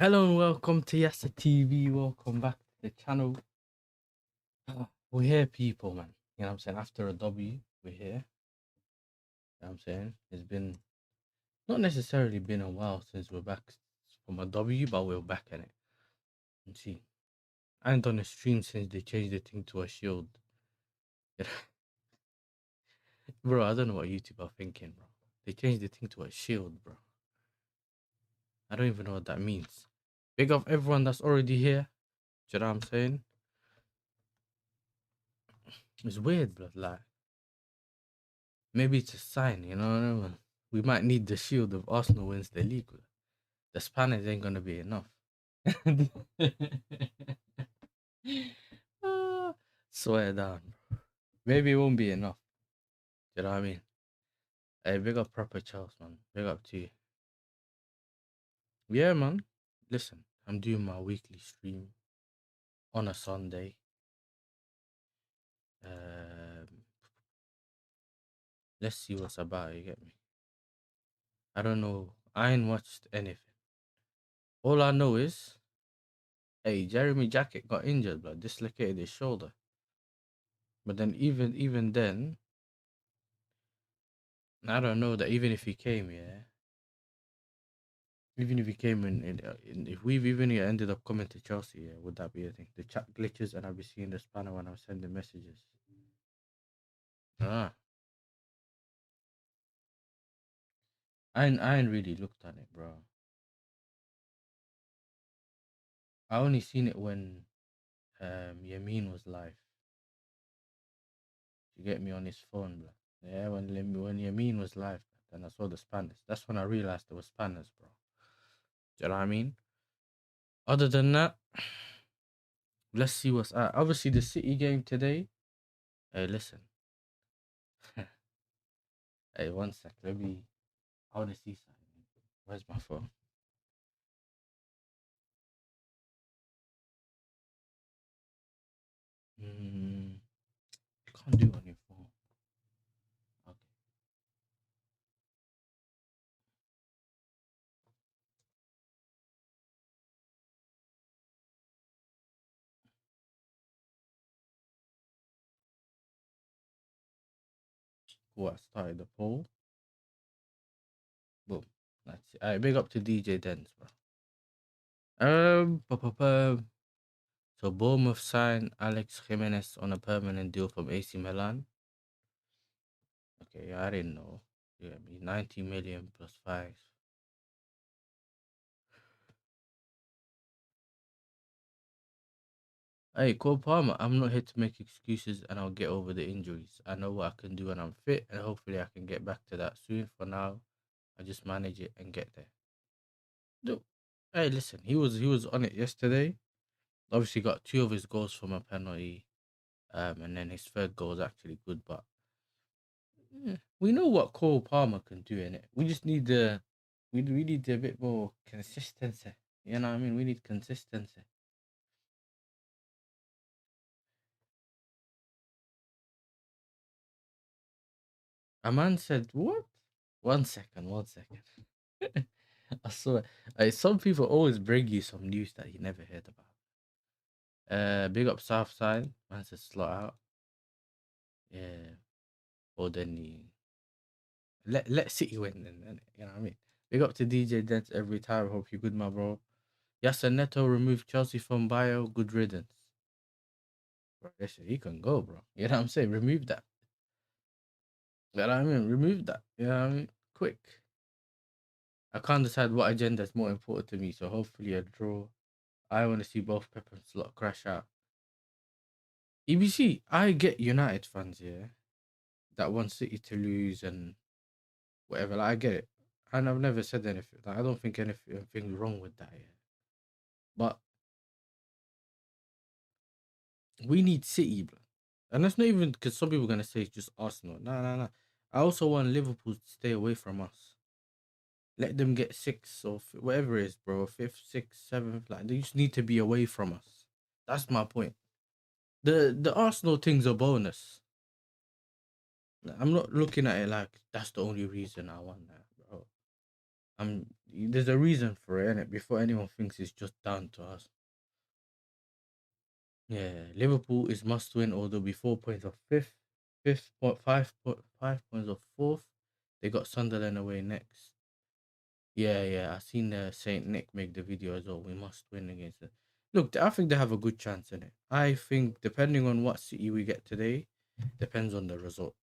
Hello and welcome to YASSERTV. Welcome back to the channel. We're here, people, man. You know what I'm saying? After a W, we're here. You know what I'm saying? It's been not necessarily been a while since we're back from a W, but we're back in it. And see, I ain't done a stream since they changed the thing to a shield. Bro, I don't know what YouTube are thinking, bro. They changed the thing to a shield, bro. I don't even know what that means. Big up everyone that's already here. Do you know what I'm saying? It's weird, blood. Like, maybe it's a sign, you know. We might need the shield if Arsenal wins the league. The Spanish ain't gonna be enough. Ah, swear down, bro. Maybe it won't be enough. You know what I mean? Hey, big up proper Chelsea, man. Big up to you. Yeah, man. Listen, I'm doing my weekly stream on a Sunday. Let's see what's about. You get me? I don't know. I ain't watched anything. All I know is, hey, Jeremy Jacket got injured, blood, dislocated his shoulder. But then even then, I don't know that even if he came, yeah, even if he came if we've even ended up coming to Chelsea, yeah, would that be a thing? The chat glitches and I'll be seeing the spanner when I'm sending messages. Ah, I ain't really looked at it, bro. I only seen it when Yamin was live. You get me on his phone, bro. Yeah, when Yamin was live, then I saw the spanners. That's when I realized there were spanners, bro. Do you know what I mean? Other than that, let's see what's at. Obviously, the City game today. Hey, listen. Hey, one sec. Let me. I want to see something. Where's my phone? You can't do it on your phone. Okay. Cool. I started the poll. Boom. That's it. Alright, big up to DJ Dens, bro. So Bournemouth signed Alex Jimenez on a permanent deal from AC Milan. Okay, I didn't know. Yeah, 90 million plus 5. Hey, Cole Palmer, I'm not here to make excuses and I'll get over the injuries. I know what I can do when I'm fit and hopefully I can get back to that soon. For now, I just manage it and get there. Look, hey, listen, he was on it yesterday. Obviously got 2 of his goals from a penalty. And then his third goal is actually good, but we know what Cole Palmer can do in it. We just need we need a bit more consistency. You know what I mean? We need consistency. A man said, "What? 1 second, 1 second." I swear, some people always bring you some news that you never heard about. Big up Southside. Man said slot out. Yeah, or then let City win. Then you know what I mean. Big up to DJ Dent every time. Hope you're good, my bro. Yasser Neto removed Chelsea from bio. Good riddance. Bro, he can go, bro. You know what I'm saying? Remove that. You know what I mean? Remove that. You know what I mean? Quick. I can't decide what agenda is more important to me, so hopefully a draw. I want to see both Pep and Slot crash out. EBC, I get United fans here that want City to lose and whatever. Like, I get it. And I've never said anything. Like, I don't think anything wrong with that yet. But we need City, bro. And that's not even because some people are going to say it's just Arsenal. No. I also want Liverpool to stay away from us. Let them get 6 or whatever it is, bro. 5th, 6th, 7th. Like, they just need to be away from us. That's my point. The Arsenal thing's a bonus. I'm not looking at it like that's the only reason I want that, bro. There's a reason for it, innit? Before anyone thinks it's just down to us. Yeah, Liverpool is must win, although be 4 points of fifth point 5 points of fourth. They got Sunderland away next. Yeah, yeah. I seen Saint Nick make the video as well. We must win against it. Look, I think they have a good chance in it. I think depending on what City we get today, depends on the result.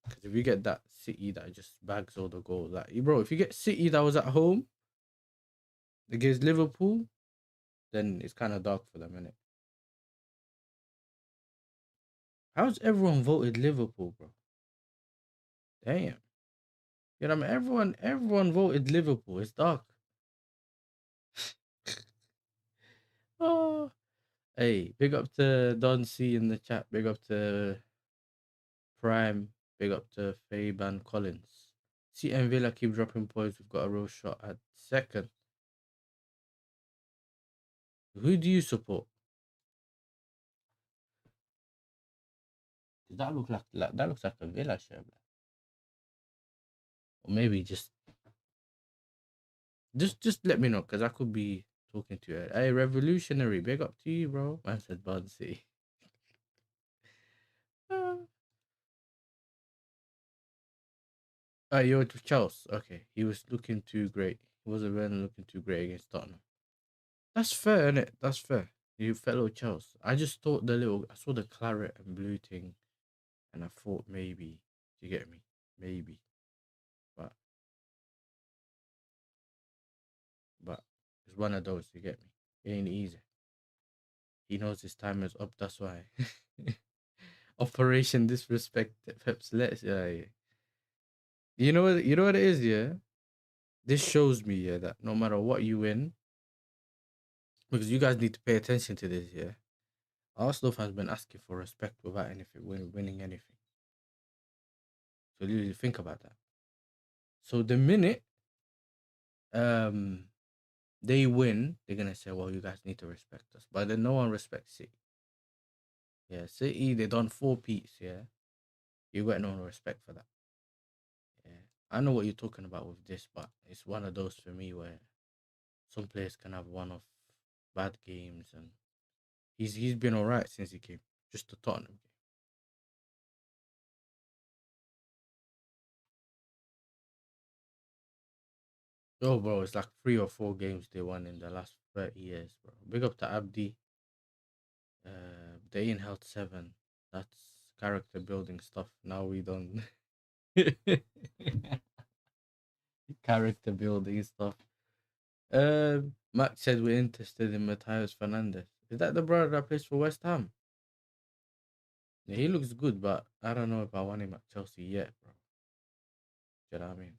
Because if you get that City that just bags all the goals, like bro, if you get City that was at home against Liverpool, then it's kind of dark for them, innit? How's everyone voted Liverpool, bro? Damn. You know what I mean? Everyone voted Liverpool. It's dark. Oh, hey, big up to Don C in the chat. Big up to Prime. Big up to Faban Collins. C and Villa keep dropping points. We've got a real shot at second. Who do you support? Does that look like that looks like a Villa shirt? Or maybe just let me know, because I could be talking to you. Hey, revolutionary, big up to you, bro. Man said Bunsey. You're with Chelsea. Okay, he was looking too great. He wasn't really looking too great against Tottenham. That's fair, innit? That's fair. You fellow Chelsea. I just thought I saw the claret and blue thing, and I thought maybe, you get me? Maybe, but but it's one of those. You get me? It ain't easy. He knows his time is up. That's why. Operation Disrespect Peps. Let's yeah. You know what? You know what it is. Yeah. This shows me, yeah, that no matter what you win, because you guys need to pay attention to this, yeah. Arsenal fans been asking for respect without anything, winning anything. So you think about that. So the minute um they win, they're gonna say, "Well, you guys need to respect us." But then no one respects City. Yeah, City they done 4 peats. Yeah, you got no respect for that. Yeah, I know what you're talking about with this, but it's one of those for me where some players can have one of bad games, and he's been alright since he came. Just the Tottenham game. Oh, bro, it's like 3 or 4 games they won in the last 30 years, bro. Big up to Abdi. They in held 7. That's character building stuff. Now we don't. Character building stuff. Max said we're interested in Matthias Fernandez. Is that the brother that plays for West Ham? Yeah, he looks good, but I don't know if I want him at Chelsea yet, bro. Do you know what I mean?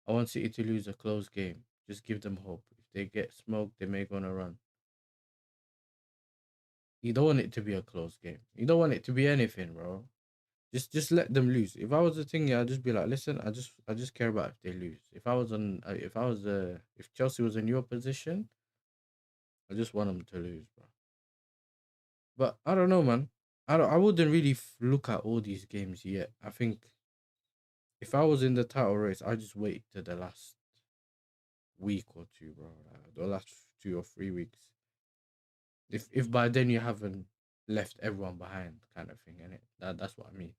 I want City to lose a close game. Just give them hope. If they get smoked, they may gonna run. You don't want it to be a close game. You don't want it to be anything, bro. Just let them lose. If I was a thing, yeah, I'd just be like, listen, I just care about if they lose. If Chelsea was in your position, I just want them to lose, bro. But I don't know, man. I wouldn't really look at all these games yet. I think if I was in the title race, I just wait to the last week or two, bro. The last 2 or 3 weeks. If by then you haven't left everyone behind, kind of thing, innit? That's what I mean.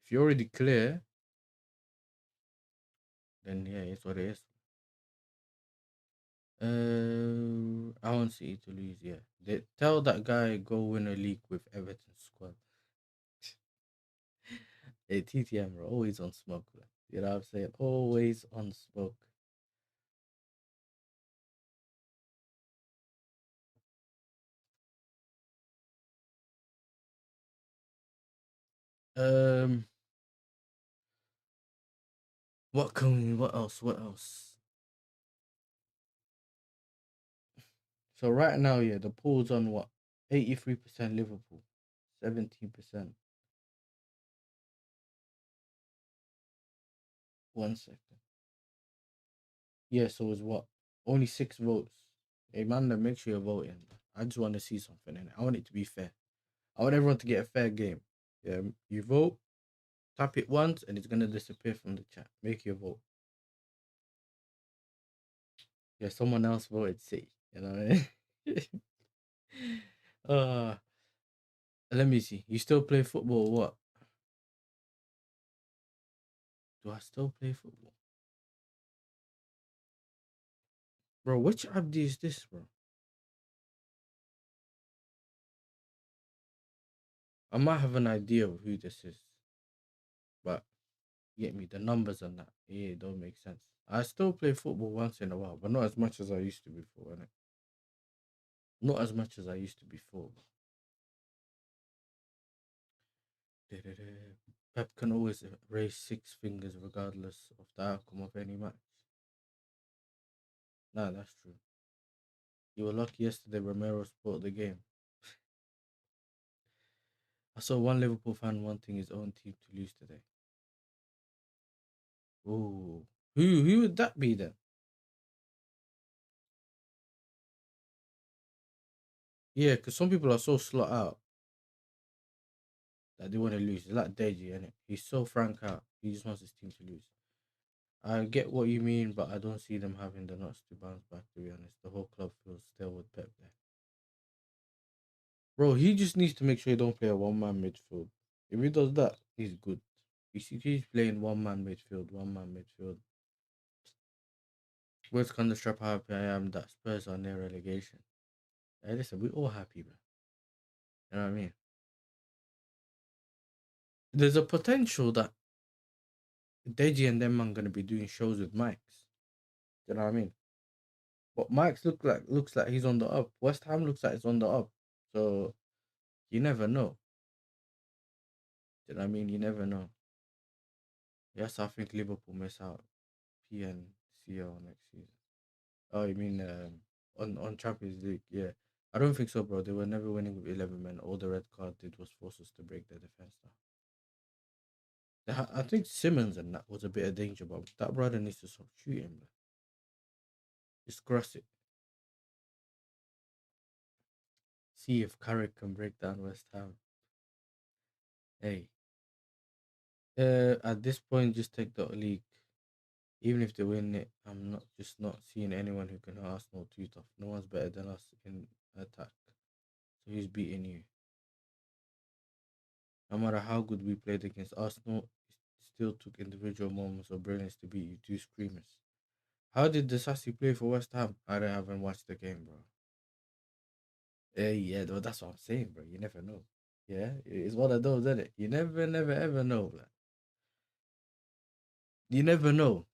If you're already clear, then yeah, it's what it is. I want City to lose. Yeah, they tell that guy go win a league with Everton squad. Hey, TTM, bro, always on smoke. Bro. You know what I'm saying? Always on smoke. Um, what else? What else? So right now, yeah, the pool's on what? 83% Liverpool, 17%. 1 second. Yeah, so it's what? Only 6 votes. Hey man, then make sure you're voting. I just want to see something in it. I want it to be fair. I want everyone to get a fair game. Yeah, you vote, tap it once, and it's gonna disappear from the chat. Make your vote. Yeah, someone else voted City. You know what I mean? uh, let me see. You still play football or what? Do I still play football? Bro, which app is this, bro? I might have an idea of who this is, but you get me, the numbers on that. Yeah, it don't make sense. I still play football once in a while, but not as much as I used to before, innit? Not as much as I used to before. Pep can always raise six fingers regardless of the outcome of any match. Nah, that's true. You were lucky yesterday Romero spoiled the game. I saw one Liverpool fan wanting his own team to lose today. Ooh. Who would that be then? Yeah, because some people are so slot out that they want to lose. It's like Deji, innit? He's so frank out. He just wants his team to lose. I get what you mean, but I don't see them having the nuts to bounce back, to be honest. The whole club feels still with Pep there. Bro, he just needs to make sure he don't play a one-man midfield. If he does that, he's good. He keeps playing one-man midfield, one-man midfield. Where's kind of strap how happy I am that Spurs are near relegation. Hey, listen, we all happy, man. You know what I mean? There's a potential that Deji and them are gonna be doing shows with mics. You know what I mean? But Mike's looks like he's on the up. West Ham looks like it's on the up. So you never know. You know what I mean? You never know. Yes, I think Liverpool miss out PNCL next season. Oh, you mean on Champions League? Yeah. I don't think so, bro. They were never winning with 11 men. All the red card did was force us to break their defense now. I think Simmons and that was a bit of danger, but that brother needs to stop shooting, man. Just cross it. See if Carrick can break down West Ham. Hey, at this point, just take the league. Even if they win it, I'm not seeing anyone who can hurt Arsenal too tough. No one's better than us in attack. So who's beating you? No matter how good we played against Arsenal, it still took individual moments of brilliance to beat you two screamers. How did the Sassy play for West Ham? I don't haven't watched the game, bro. Yeah, well, that's what I'm saying, bro. You never know. Yeah, it's one of those, isn't it? You never, ever know. Like, you never know.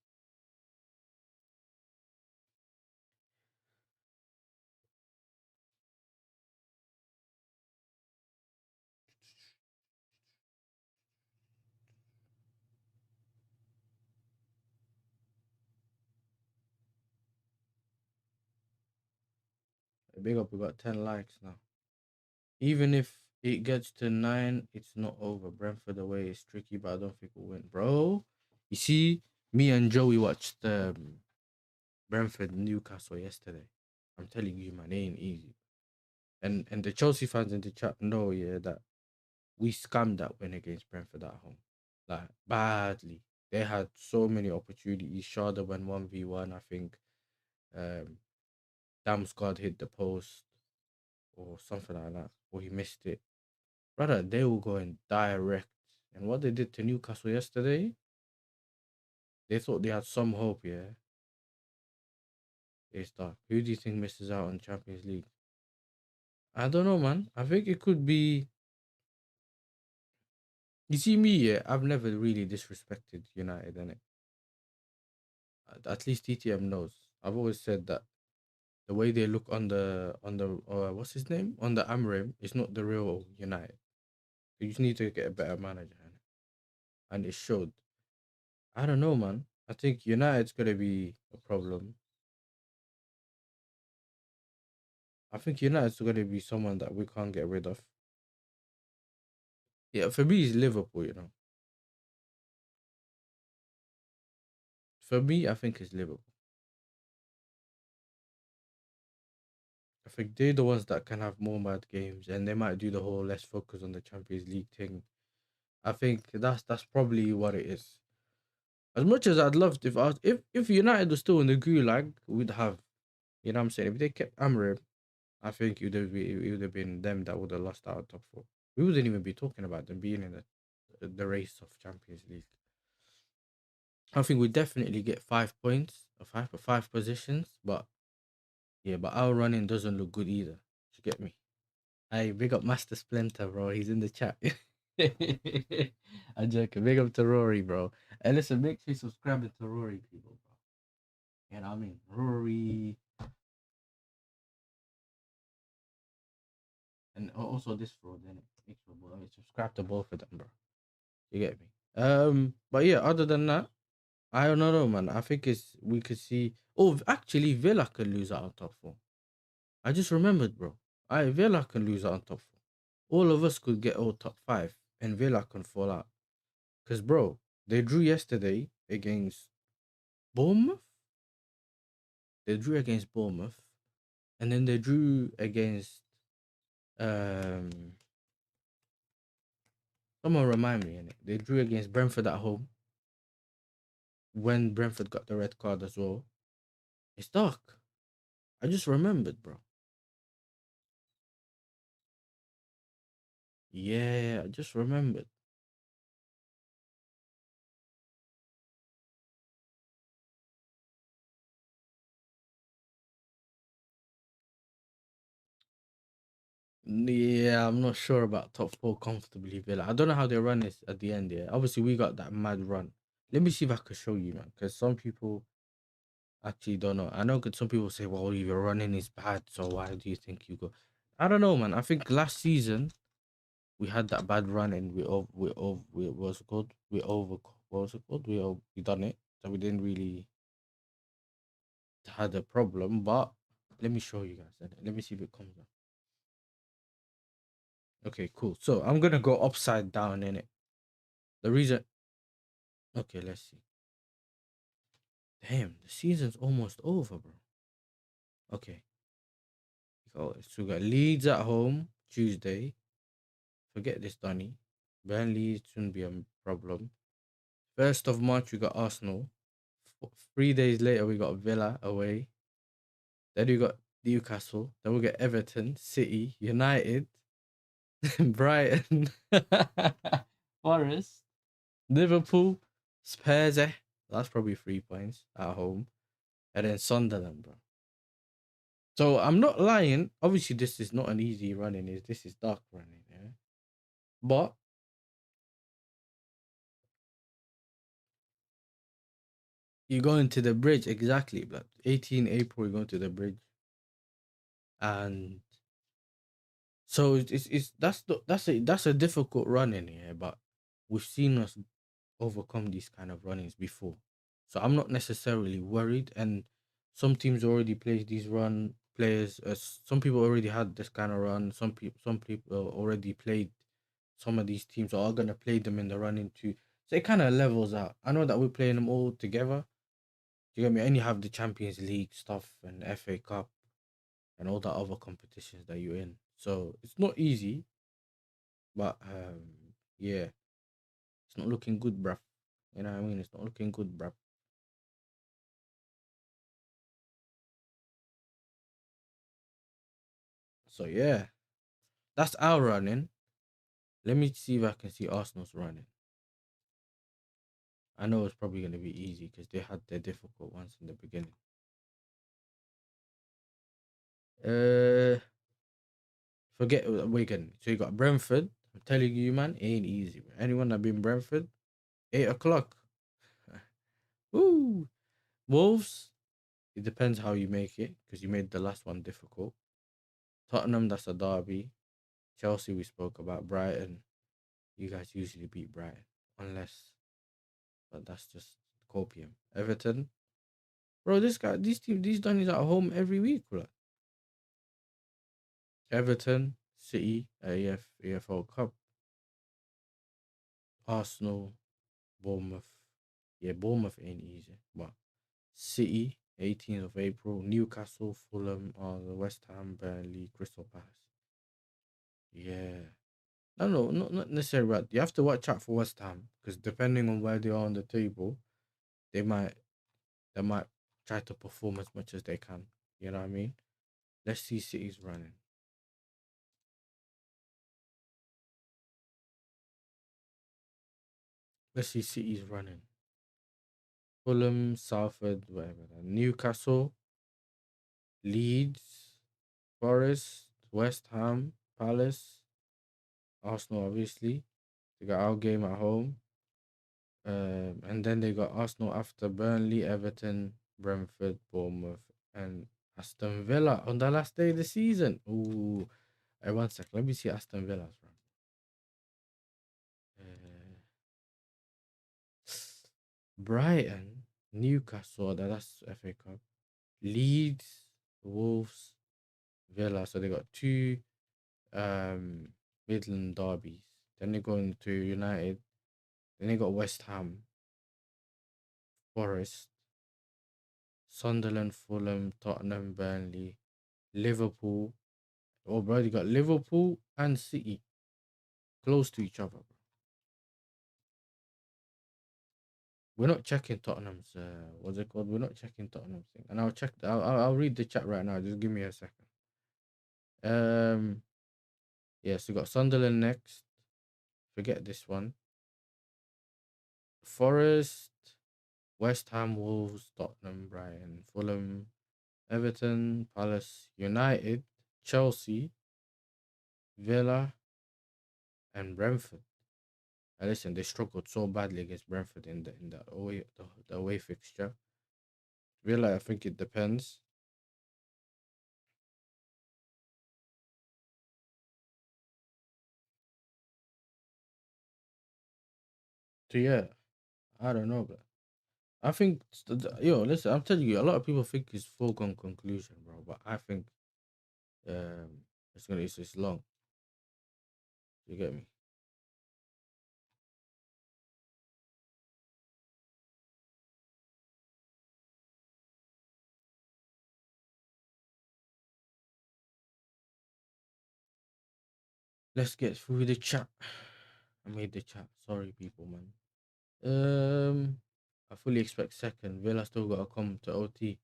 Big up, we got 10 likes now. Even if it gets to 9, it's not over. Brentford away is tricky, but I don't think we'll win. Bro, you see, me and Joey watched Brentford Newcastle yesterday. I'm telling you, man, it ain't easy. And the Chelsea fans in the chat know, yeah, that we scammed that win against Brentford at home. Like, badly. They had so many opportunities. Shada went 1v1, I think. Um, Damsgaard hit the post or something like that, or he missed it. Brother, they were going direct. And what they did to Newcastle yesterday, they thought they had some hope, yeah. It's dark. Who do you think misses out on Champions League? I don't know, man. I think it could be. You see me, yeah. I've never really disrespected United, innit? At least TTM knows. I've always said that the way they look on the what's his name on the Amrim is not the real United. You just need to get a better manager, innit? And it showed. I don't know, man. I think United's gonna be a problem. I think United's going to be someone that we can't get rid of. Yeah, for me, it's Liverpool, you know. For me, I think it's Liverpool. I think they're the ones that can have more mad games and they might do the whole let's focus on the Champions League thing. I think that's probably what it is. As much as I'd love if United was still in the gulag, we'd have You know what I'm saying? If they kept Amram, I think it would have been them that would have lost out of top four. We wouldn't even be talking about them being in the race of Champions League. I think we definitely get 5 points or five positions, but yeah, but our running doesn't look good either. You get me? Hey, big up Master Splinter, bro. He's in the chat. I'm joking. Big up to Rory, bro. And listen, make sure you subscribe to Rory, people, bro. You know what I mean? Rory, and also this fraud, then make sure, bro, subscribe to both of them, bro. You get me? But yeah, other than that, I don't know, man. I think we could see. Oh, actually, Villa could lose out on top four. I just remembered, bro. I Villa can lose out on top four. All of us could get all top five, and Villa can fall out. Cause, bro, they drew yesterday against Bournemouth. They drew against Bournemouth, and then they drew against um. Someone remind me, innit? They drew against Brentford at home when Brentford got the red card as well. It's dark. I just remembered, bro. Yeah, I just remembered. Yeah, I'm not sure about top four comfortably, Villa. I don't know how they run this at the end. Yeah, obviously we got that mad run. Let me see if I can show you, man. Because some people actually don't know. I know some people say, "Well, your running is bad, so why do you think you go?" I don't know, man. I think last season we had that bad run and we what's it called? We over what was it called? We done it, so we didn't really had a problem. But let me show you guys. Let me see if it comes up. Okay, cool. So I'm gonna go upside down in it. The reason. Okay, let's see. Damn, the season's almost over, bro. Okay. So we got Leeds at home Tuesday. Forget this, Donny. Burnley shouldn't be a problem. 1st of March, we got Arsenal. 3 days later, we got Villa away. Then we got Newcastle. Then we get Everton, City, United, Brighton, Forest, Liverpool, Spurs. That's probably 3 points at home. And then Sunderland, bro. So I'm not lying. Obviously, this is not an easy running. This is dark running, yeah. But you're going to the bridge exactly, but 18 April you're going to the bridge, and so it's that's a difficult run in here. But we've seen us overcome these kind of runnings before, so I'm not necessarily worried. And some teams already played these run players. Some people already had this kind of run. Some people already played some of these teams or are gonna play them in the running too. So it kind of levels out. I know that we're playing them all together. Do you get me? And you have the Champions League stuff and FA Cup and all the other competitions that you're in. So it's not easy, but yeah, it's not looking good, bruv. You know what I mean? It's not looking good, bruv. So yeah, that's our running. Let me see if I can see Arsenal's running. I know it's probably gonna be easy because they had their difficult ones in the beginning. Uh, Forget Wigan. So you got Brentford. I'm telling you, man, ain't easy. Man. Anyone that been Brentford, 8 o'clock. Woo! Wolves. It depends how you make it because you made the last one difficult. Tottenham, that's a derby. Chelsea, we spoke about. Brighton, you guys usually beat Brighton, unless, but that's just copium. Everton, bro, these Donnies at home every week, bro. Everton, City, EFL Cup, Arsenal, Bournemouth. Yeah, Bournemouth ain't easy, but City, 18th of April, Newcastle, Fulham, West Ham, Burnley, Crystal Palace. Yeah. No, no, not necessarily right. You have to watch out for West Ham because depending on where they are on the table, they might they might try to perform as much as they can. You know what I mean? Let's see City's running. Let's see City's running. Fulham, Salford, whatever. Newcastle, Leeds, Forest, West Ham, Palace, Arsenal, obviously. They got our game at home. And then they got Arsenal after Burnley, Everton, Brentford, Bournemouth, and Aston Villa on the last day of the season. Ooh, hey, one sec. Let me see Aston Villa's run. Uh, Brighton, Newcastle, that's FA Cup. Leeds, Wolves, Villa. So they got two um Midland derbies. Then they go into United. Then they got West Ham, Forest, Sunderland, Fulham, Tottenham, Burnley, Liverpool. Oh, bro, you got Liverpool and City close to each other, bro. We're not checking Tottenham's. What's it called? We're not checking Tottenham's thing. And I'll check. I'll read the chat right now. Just give me a second. Um. Yeah. So we got Sunderland next. Forget this one. Forest, West Ham, Wolves, Tottenham, Brighton, Fulham, Everton, Palace, United, Chelsea, Villa, and Brentford. And listen, they struggled so badly against Brentford in the away fixture. Villa, I think it depends. So yeah, I don't know, but I think listen, I'm telling you, a lot of people think it's foregone conclusion, bro. But I think it's long. You get me? Let's get through the chat. I made the chat. Sorry, people, man. I fully expect second. Villa still gotta come to OT.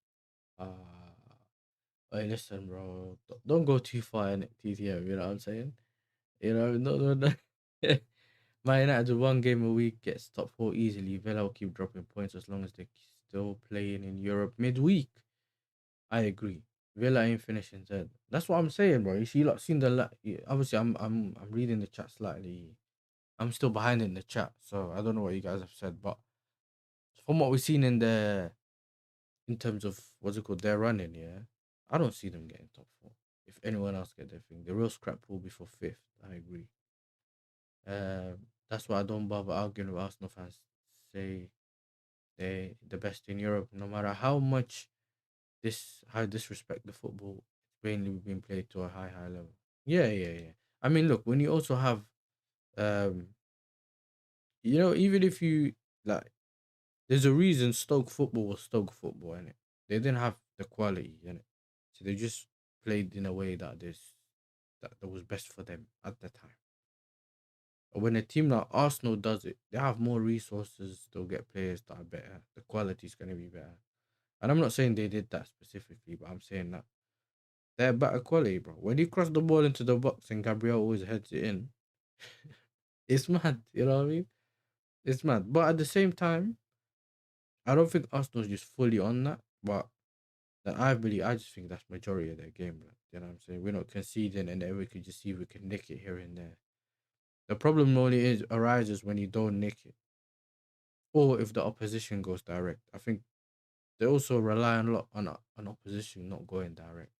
Hey, listen, bro. Don't go too far in it, TTM. You know what I'm saying? No. Man United with one game a week gets top four easily. Villa will keep dropping points as long as they're still playing in Europe midweek. I agree. Villa ain't finishing third. That's what I'm saying, bro. You see, like, seen obviously, I'm reading the chat slightly. I'm still behind in the chat, so I don't know what you guys have said, but from what we've seen in terms of what's it called, their running, yeah, I don't see them getting top four. If anyone else get their thing, the real scrap will be for fifth. I agree. That's why I don't bother arguing with Arsenal fans. Say they the best in Europe, no matter how much how disrespect the football. It's mainly been played to a high level. Yeah. I mean, look, when you also have um, even if you like, there's a reason Stoke football was Stoke football, innit? They didn't have the quality, innit? So they just played in a way that was best for them at the time. But when a team like Arsenal does it, they have more resources. They'll get players that are better. The quality is going to be better. And I'm not saying they did that specifically, but I'm saying that they're better quality, bro. When you cross the ball into the box and Gabriel always heads it in, it's mad. You know what I mean? It's mad. But at the same time, I don't think Arsenal's just fully on that. But I just think that's majority of their game, bro. You know what I'm saying? We're not conceding, and then we can just see if we can nick it here and there. The problem only arises when you don't nick it, or if the opposition goes direct. I think they also rely a lot on opposition not going direct.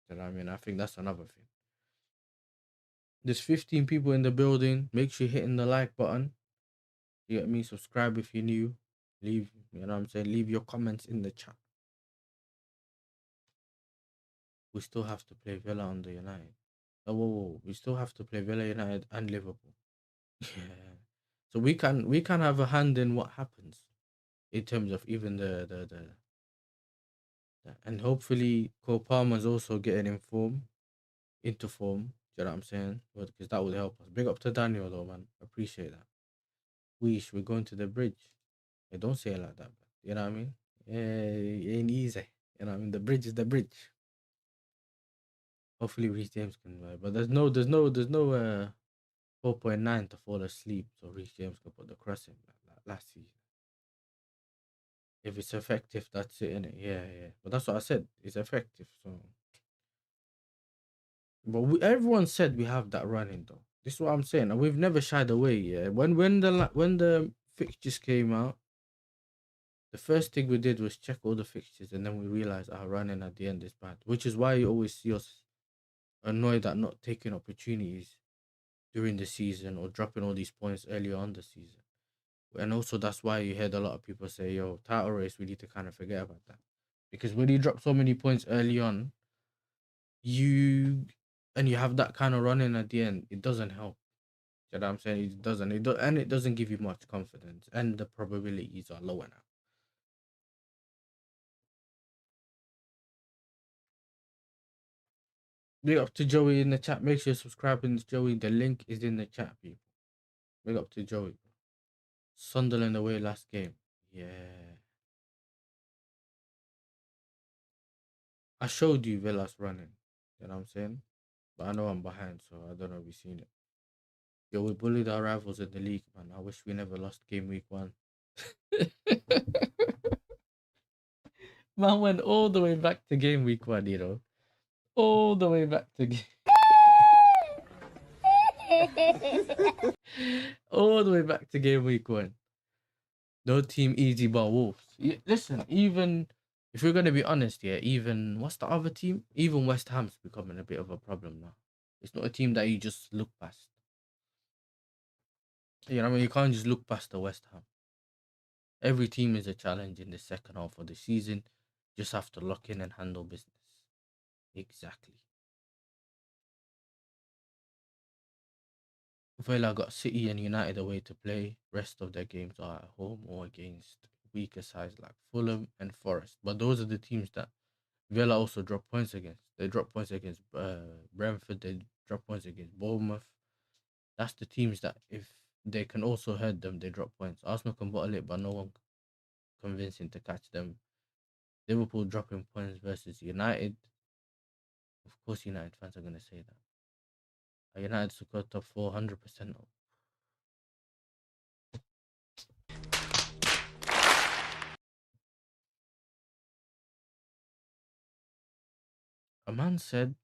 You know what I mean? I think that's another thing. There's 15 people in the building. Make sure you're hitting the like button. You get me? Subscribe if you're new. You know what I'm saying? Leave your comments in the chat. We still have to play Villa under United. Oh, whoa. We still have to play Villa, United, and Liverpool. Yeah. So we can have a hand in what happens in terms of even and hopefully Cole Palmer's also getting into form. Do you know what I'm saying? Because that would help us. Big up to Daniel though, man. Appreciate that. We're going to the bridge. Hey, don't say it like that, bro. You know what I mean? Yeah, it ain't easy. You know, I mean, the bridge is the bridge. Hopefully, Reece James can. But there's no 4.9 to fall asleep, so Reece James can put the cross in like last season. If it's effective, that's it, innit? Yeah, yeah. But that's what I said. It's effective. So, but everyone said we have that running though. This is what I'm saying, and we've never shied away. Yeah, when the fixtures came out, the first thing we did was check all the fixtures, and then we realized our running at the end is bad, which is why you always see us annoyed at not taking opportunities during the season or dropping all these points earlier on the season. And also that's why you heard a lot of people say, "Yo, title race, we need to kind of forget about that," because when you drop so many points early on, you and you have that kind of running at the end, it doesn't help. You know what I'm saying? It doesn't. And it doesn't give you much confidence, and the probabilities are lower now. Big up to Joey in the chat. Make sure you're subscribing to Joey. The link is in the chat, people. Big up to Joey. Sunderland away last game. Yeah. I showed you Villa's running. You know what I'm saying? But I know I'm behind, so I don't know if you've seen it. Yo, we bullied our rivals in the league, man. I wish we never lost game week 1. Man went all the way back to game week 1, you know? All the way back to all the way back to game week 1. No team easy but Wolves. Listen, even if we're gonna be honest, yeah, even what's the other team? Even West Ham's becoming a bit of a problem now. It's not a team that you just look past. You know what I mean? You can't just look past the West Ham. Every team is a challenge in the second half of the season. Just have to lock in and handle business. Exactly. Villa got City and United away to play. Rest of their games are at home or against weaker sides like Fulham and Forest. But those are the teams that Villa also drop points against. They drop points against Brentford. They drop points against Bournemouth. That's the teams that if they can also hurt them, they drop points. Arsenal can bottle it, but no one convincing to catch them. Liverpool dropping points versus United. Of course, United fans are going to say that. United secured top 400%. A man said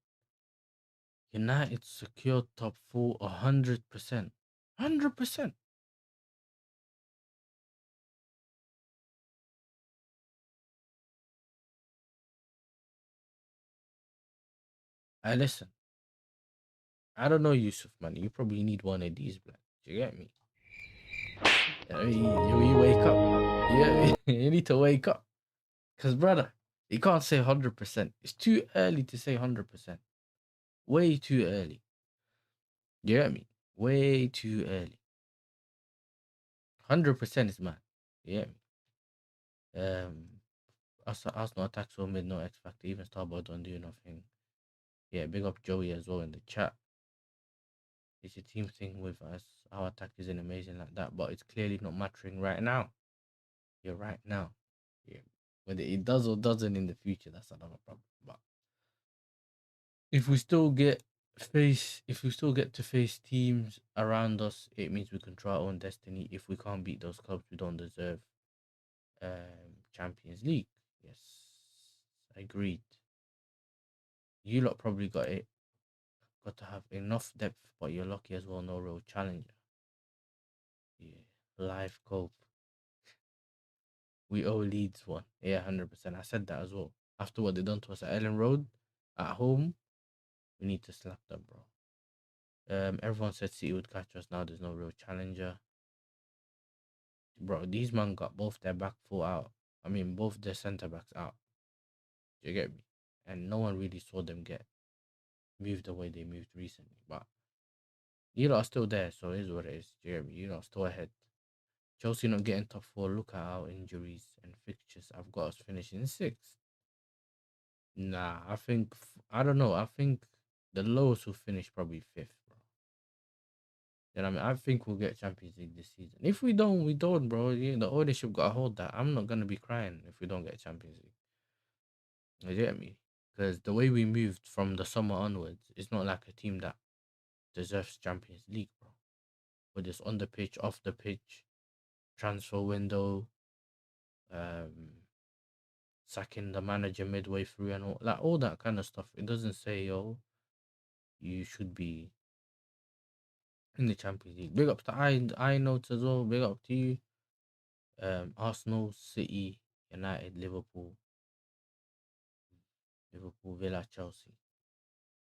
United secured top 4 100%. 100%. I listen. I don't know Yusuf, man. You probably need one of these, black. Do you get me? You wake up. Yeah, you need to wake up. Because, brother, you can't say 100%. It's too early to say 100%. Way too early. You get me? Way too early. 100% is mad. You get me? Arsenal attack so mid, no X factor. Even Starboy don't do nothing. Yeah, big up Joey as well in the chat. It's a team thing with us. Our attack isn't amazing like that, but it's clearly not mattering right now. Yeah, right now. Yeah. Whether it does or doesn't in the future, that's another problem. But if we still get to face teams around us, it means we control our own destiny. If we can't beat those clubs, we don't deserve Champions League. Yes, agreed. You lot probably got to have enough depth, but you're lucky as well. No real challenger. Yeah, life cope. We owe Leeds one. Yeah, 100%. I said that as well. After what they done to us at Ellen Road, at home, we need to slap them, bro. Everyone said City would catch us. Now there's no real challenger, bro. These men got both their back foot out. I mean, both their centre backs out. Do you get me? And no one really saw them get moved the way they moved recently. But you lot are still there, so it is what it is. Do you get me? You lot are still ahead. Chelsea not getting top 4. Look at our injuries and fixtures. I've got us finishing 6th. Nah, I don't know. I think the lowest will finish probably 5th, bro. You know what I mean? I think we'll get Champions League this season. If we don't, we don't, bro. Yeah, the ownership got to hold that. I'm not gonna be crying if we don't get Champions League. You get me? Because the way we moved from the summer onwards, it's not like a team that deserves Champions League, bro. But it's on the pitch, off the pitch, transfer window, um, sacking the manager midway through, and all that kind of stuff. It doesn't say, yo, you should be in the Champions League. Big up to I notes as well. Big up to you. Arsenal, City, United, Liverpool, Villa, Chelsea.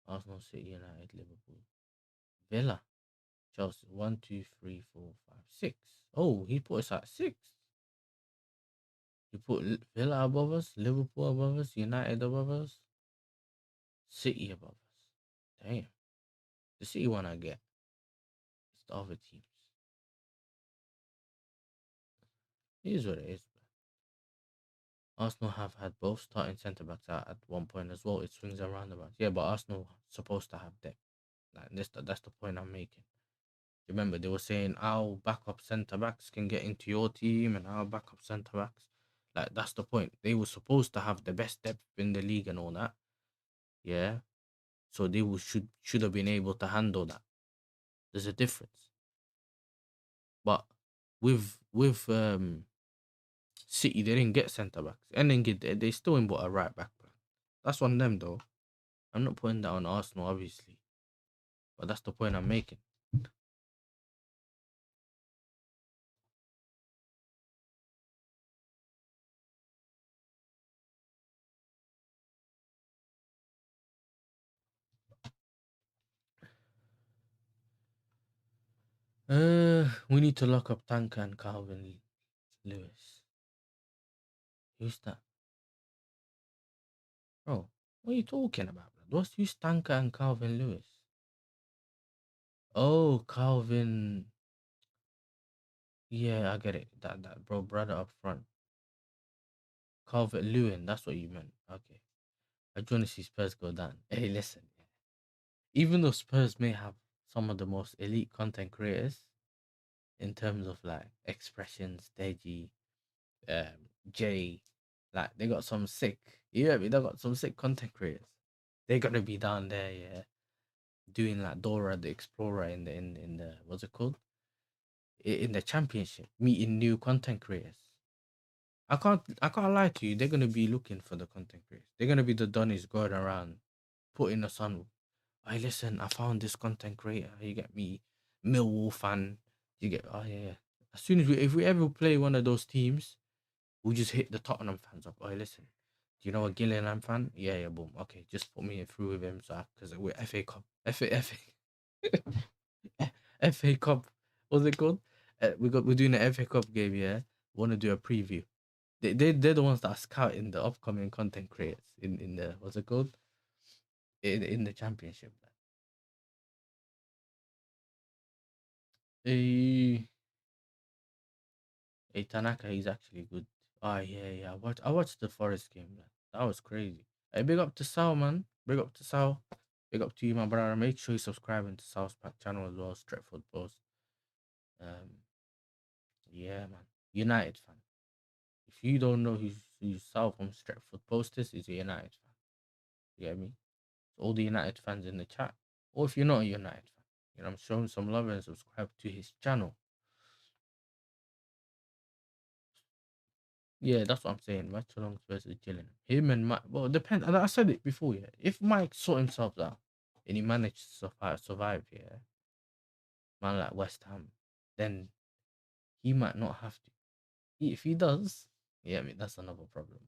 Arsenal, City, United, Liverpool, Villa, Chelsea. One, two, three, four, five, six. Oh, he put us at six. He put Villa above us, Liverpool above us, United above us, City above us. Damn. The City one I get. It's the other teams. It is what it is. Arsenal have had both starting centre backs at one point as well. It swings and roundabouts. Yeah, but Arsenal supposed to have depth. Like that's the point I'm making. Remember, they were saying our backup centre backs can get into your team, and our backup centre backs. Like that's the point. They were supposed to have the best depth in the league and all that. Yeah, so they should have been able to handle that. There's a difference, but with City, they didn't get centre backs, and then they still ain't bought a right back. That's on them though. I'm not putting that on Arsenal, obviously, but that's the point I'm making. We need to lock up Tanka and Calvin Lewis. Who's that? Bro, what are you talking about? What's who's Tanka and Calvin Lewis? Oh, Calvin. Yeah, I get it. That bro, brother up front. Calvin Lewin, that's what you meant. Okay. I just want to see Spurs go down. Hey, listen. Even though Spurs may have some of the most elite content creators in terms of like expressions, Deji, Jay, like they got some sick. You know what I mean? They got some sick content creators. They're gonna be down there, yeah, doing like Dora the Explorer in the what's it called? In the championship, meeting new content creators. I can't lie to you. They're gonna be looking for the content creators. They're gonna be the Donnies going around, putting us on. Hey, listen, I found this content creator. You get me, Millwall fan. You get oh yeah, yeah. As soon as if we ever play one of those teams, we'll just hit the Tottenham fans up. Oh, listen, do you know a Gillingham fan? Yeah, yeah, boom. Okay, just put me through with him, so because we're FA Cup, FA Cup. What's it called? We're doing an FA Cup game. Yeah, want to do a preview. They're the ones that are scouting the upcoming content creators in the what's it called in the championship. Hey, hey Tanaka, he's actually good. Oh yeah, yeah. I watched the Forest game. Man. That was crazy. Hey, big up to Sal, man. Big up to Sal. Big up to you, my brother. Make sure you subscribe to Sal's channel as well. Stretford Post. Um, yeah, man. United fan. If you don't know who's Sal from Stretford Post is, he's a United fan. You get me? So all the United fans in the chat, or if you're not a United fan, I'm showing some love and subscribe to his channel. Yeah, that's what I'm saying. Match along versus Gillingham. Him and Mike. Well, it depends. And I said it before. Yeah, if Mike sort himself out and he managed to survive, yeah, man like West Ham, then he might not have to. If he does, yeah, I mean that's another problem.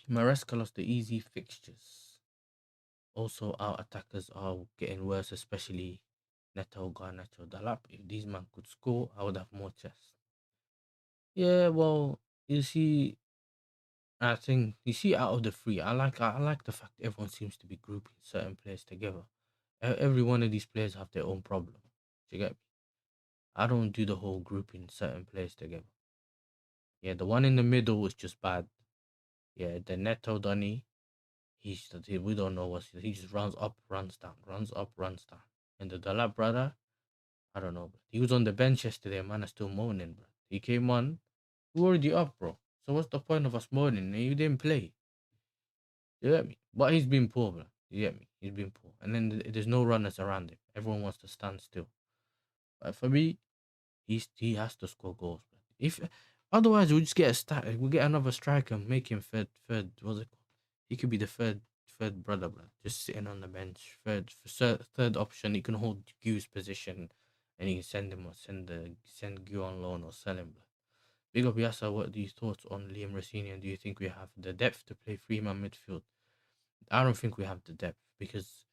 Maresca lost the easy fixtures. Also, our attackers are getting worse, especially Neto, Garnacho, Dalap. If these men could score, I would have more chest. Yeah, well, you see, I think you see out of the three, I like the fact everyone seems to be grouping certain players together. Every one of these players have their own problem. Do you get me? I don't do the whole grouping certain players together. Yeah, the one in the middle was just bad. Yeah, the Neto Donny, we don't know he just runs up, runs down, runs up, runs down. And the Dalap brother, I don't know. He was on the bench yesterday, man. I still moaning, bro. He came on, we already up, bro. So what's the point of us mourning? You didn't play. You get me? But he's been poor, bro. You get me? He's been poor. And then there's no runners around him. Everyone wants to stand still. But for me, he has to score goals, bro. If otherwise we just get we get another striker and make him third. What's it called? He could be the third brother, bro. Just sitting on the bench. Third option. He can hold Gu's position, and he can send him or send Gu on loan or sell him, bro. Big up Yasser. What do you thoughts on Liam Rossini? And do you think we have the depth to play three-man midfield? I don't think we have the depth because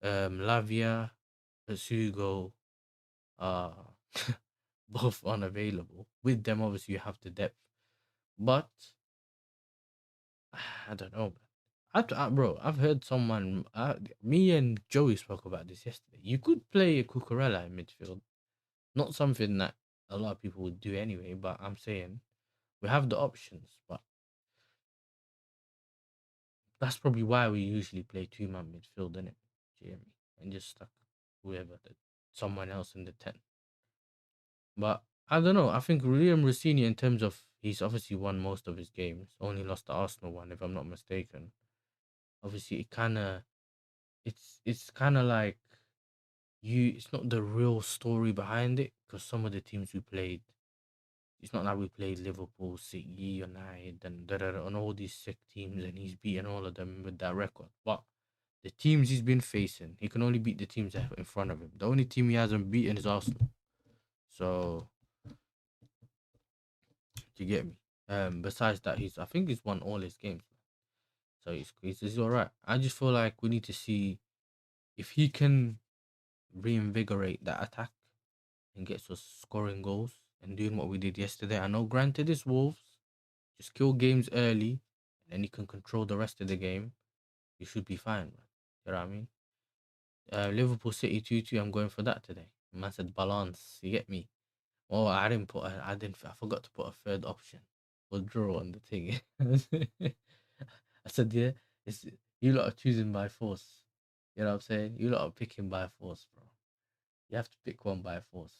Lavia, Sugo are both unavailable. With them, obviously, you have the depth, but I don't know. Bro, I've heard someone, me and Joey spoke about this yesterday. You could play a Cucurella in midfield, not something that a lot of people would do anyway. But I'm saying we have the options, but that's probably why we usually play two-man midfield, innit? Do you hear me? And just stuck whoever, someone else in the 10. But I don't know. I think Liam Rossini, in terms of he's obviously won most of his games, only lost the Arsenal one, if I'm not mistaken. Obviously, it's kind of like it's not the real story behind it because some of the teams we played, it's not like we played Liverpool, City, United, and and all these sick teams, and he's beaten all of them with that record. But the teams he's been facing, he can only beat the teams that are in front of him. The only team he hasn't beaten is Arsenal. So, do you get me? Besides that, I think he's won all his games, so he's all right. I just feel like we need to see if he can reinvigorate that attack and gets us scoring goals and doing what we did yesterday. I know, granted, it's Wolves. Just kill games early, and then you can control the rest of the game. You should be fine, man. You know what I mean? Liverpool City 2-2. I'm going for that today. Man said balance. You get me? Oh, I didn't put. I didn't. I forgot to put a third option. Or draw on the thing. I said, yeah, it's you lot are choosing by force. You know what I'm saying? You lot are picking by force, bro. You have to pick one by force.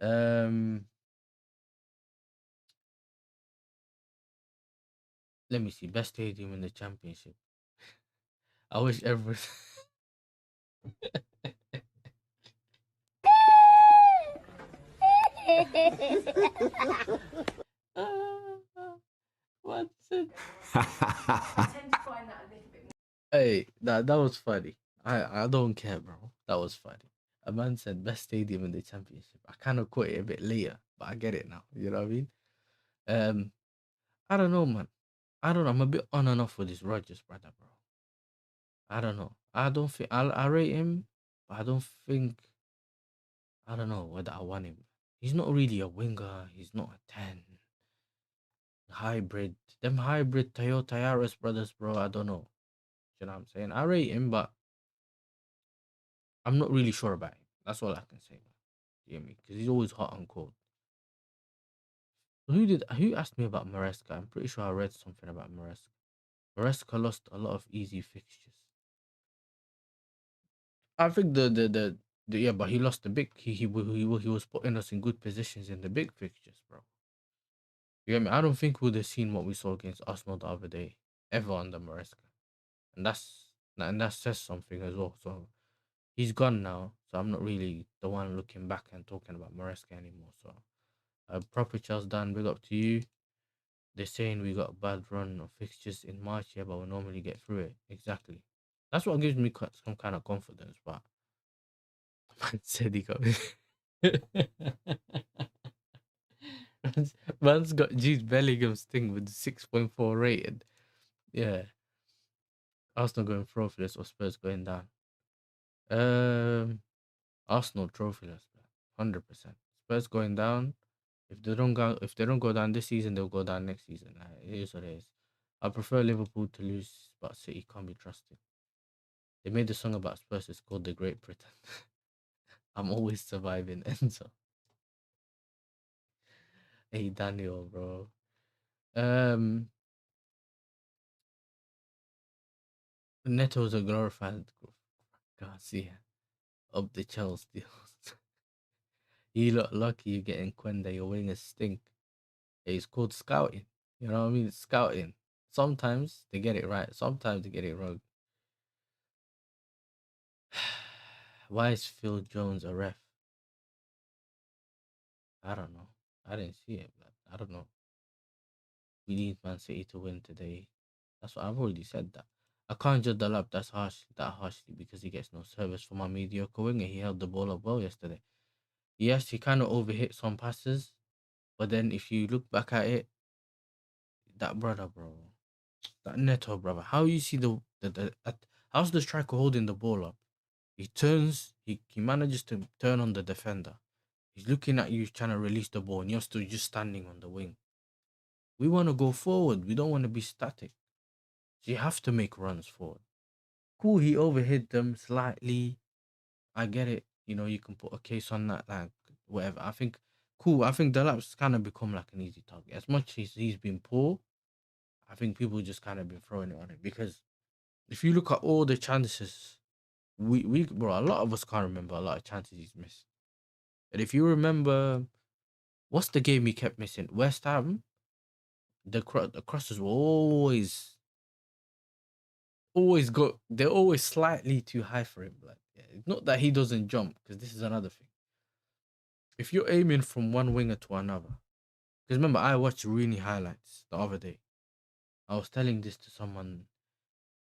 Um, Let me see. Best stadium in the championship. I wish everyone. What's it? Hey, that was funny. I don't care, bro. That was funny. A man said best stadium in the championship. I kind of caught it a bit later, but I get it now. You know what I mean? Um, I don't know, man. I don't know. I'm a bit on and off with this Rogers brother, bro. I don't know. I don't think I rate him, but I don't think I don't know whether I want him. He's not really a winger. He's not a 10. Hybrid. Them hybrid Toyota Yaris brothers, bro. I don't know. You know what I'm saying? I rate him, but I'm not really sure about him. That's all I can say. You hear me? Because he's always hot and cold. Who asked me about Maresca? I'm pretty sure I read something about Maresca. Maresca lost a lot of easy fixtures. I think the yeah, but he lost the big. He was putting us in good positions in the big fixtures, bro. You get me? I don't think we'd have seen what we saw against Arsenal the other day ever under Maresca, and that says something as well. So he's gone now, so I'm not really the one looking back and talking about Maresca anymore. So proper Charles done. Big up to you. They're saying we got a bad run of fixtures in March, yeah, but we normally get through it. Exactly. That's what gives me some kind of confidence. But man said he got. Man's got Jude Bellingham's thing with 6.4 rated. Yeah. Arsenal going trophyless or Spurs going down. Um, Arsenal trophyless, 100%. Spurs going down. If they don't go down this season, they'll go down next season. It is what it is. I prefer Liverpool to lose, but City can't be trusted. They made the song about Spurs. It's called The Great Britain. I'm always surviving, Enzo. Hey Daniel, bro. Neto's a glorified Garcia of the Chelsea deals. You look lucky you're getting Quenda. Your wingers stink. It's called scouting. You know what I mean? Scouting. Sometimes they get it right. Sometimes they get it wrong. Why is Phil Jones a ref? I don't know. I didn't see it, but I don't know. We need Man City to win today. That's what I've already said that. I can't judge the lap that harshly because he gets no service from our mediocre winger. He held the ball up well yesterday. Yes, he kind of overhit some passes, but then if you look back at it, that brother, bro, that Neto, brother, how you see how's the striker holding the ball up? He turns, he manages to turn on the defender. He's looking at you trying to release the ball, and you're still just standing on the wing. We want to go forward. We don't want to be static. So you have to make runs forward. Cool, he overhit them slightly. I get it. You know, you can put a case on that, like whatever. I think cool. I think Delap's kind of become like an easy target. As much as he's been poor, I think people just kind of been throwing it on him because if you look at all the chances, we bro, a lot of us can't remember a lot of chances he's missed. And if you remember, what's the game he kept missing? West Ham. The crosses were always got they're always slightly too high for him. Like, yeah, it's not that he doesn't jump, because this is another thing. If you're aiming from one winger to another, because remember I watched Rooney highlights the other day. I was telling this to someone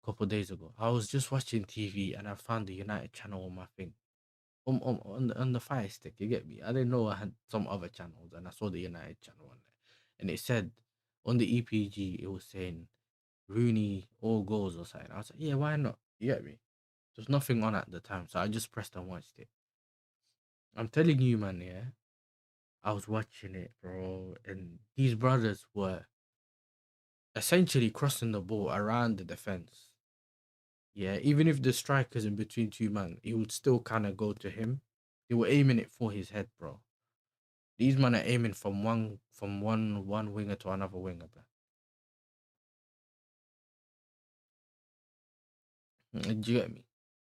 a couple of days ago. I was just watching TV and I found the United channel on my thing. On the Fire Stick, you get me? I didn't know I had some other channels and I saw the United channel on there. And it said on the EPG, it was saying Rooney all goals or something. I was like, yeah, why not? You get me? There's nothing on at the time, so I just pressed and watched it. I'm telling you, man, yeah, I was watching it, bro, and these brothers were essentially crossing the ball around the defense. Yeah, even if the striker's in between two men, he would still kind of go to him. They were aiming it for his head, bro. These men are aiming from one winger to another winger, bro. Do you get me?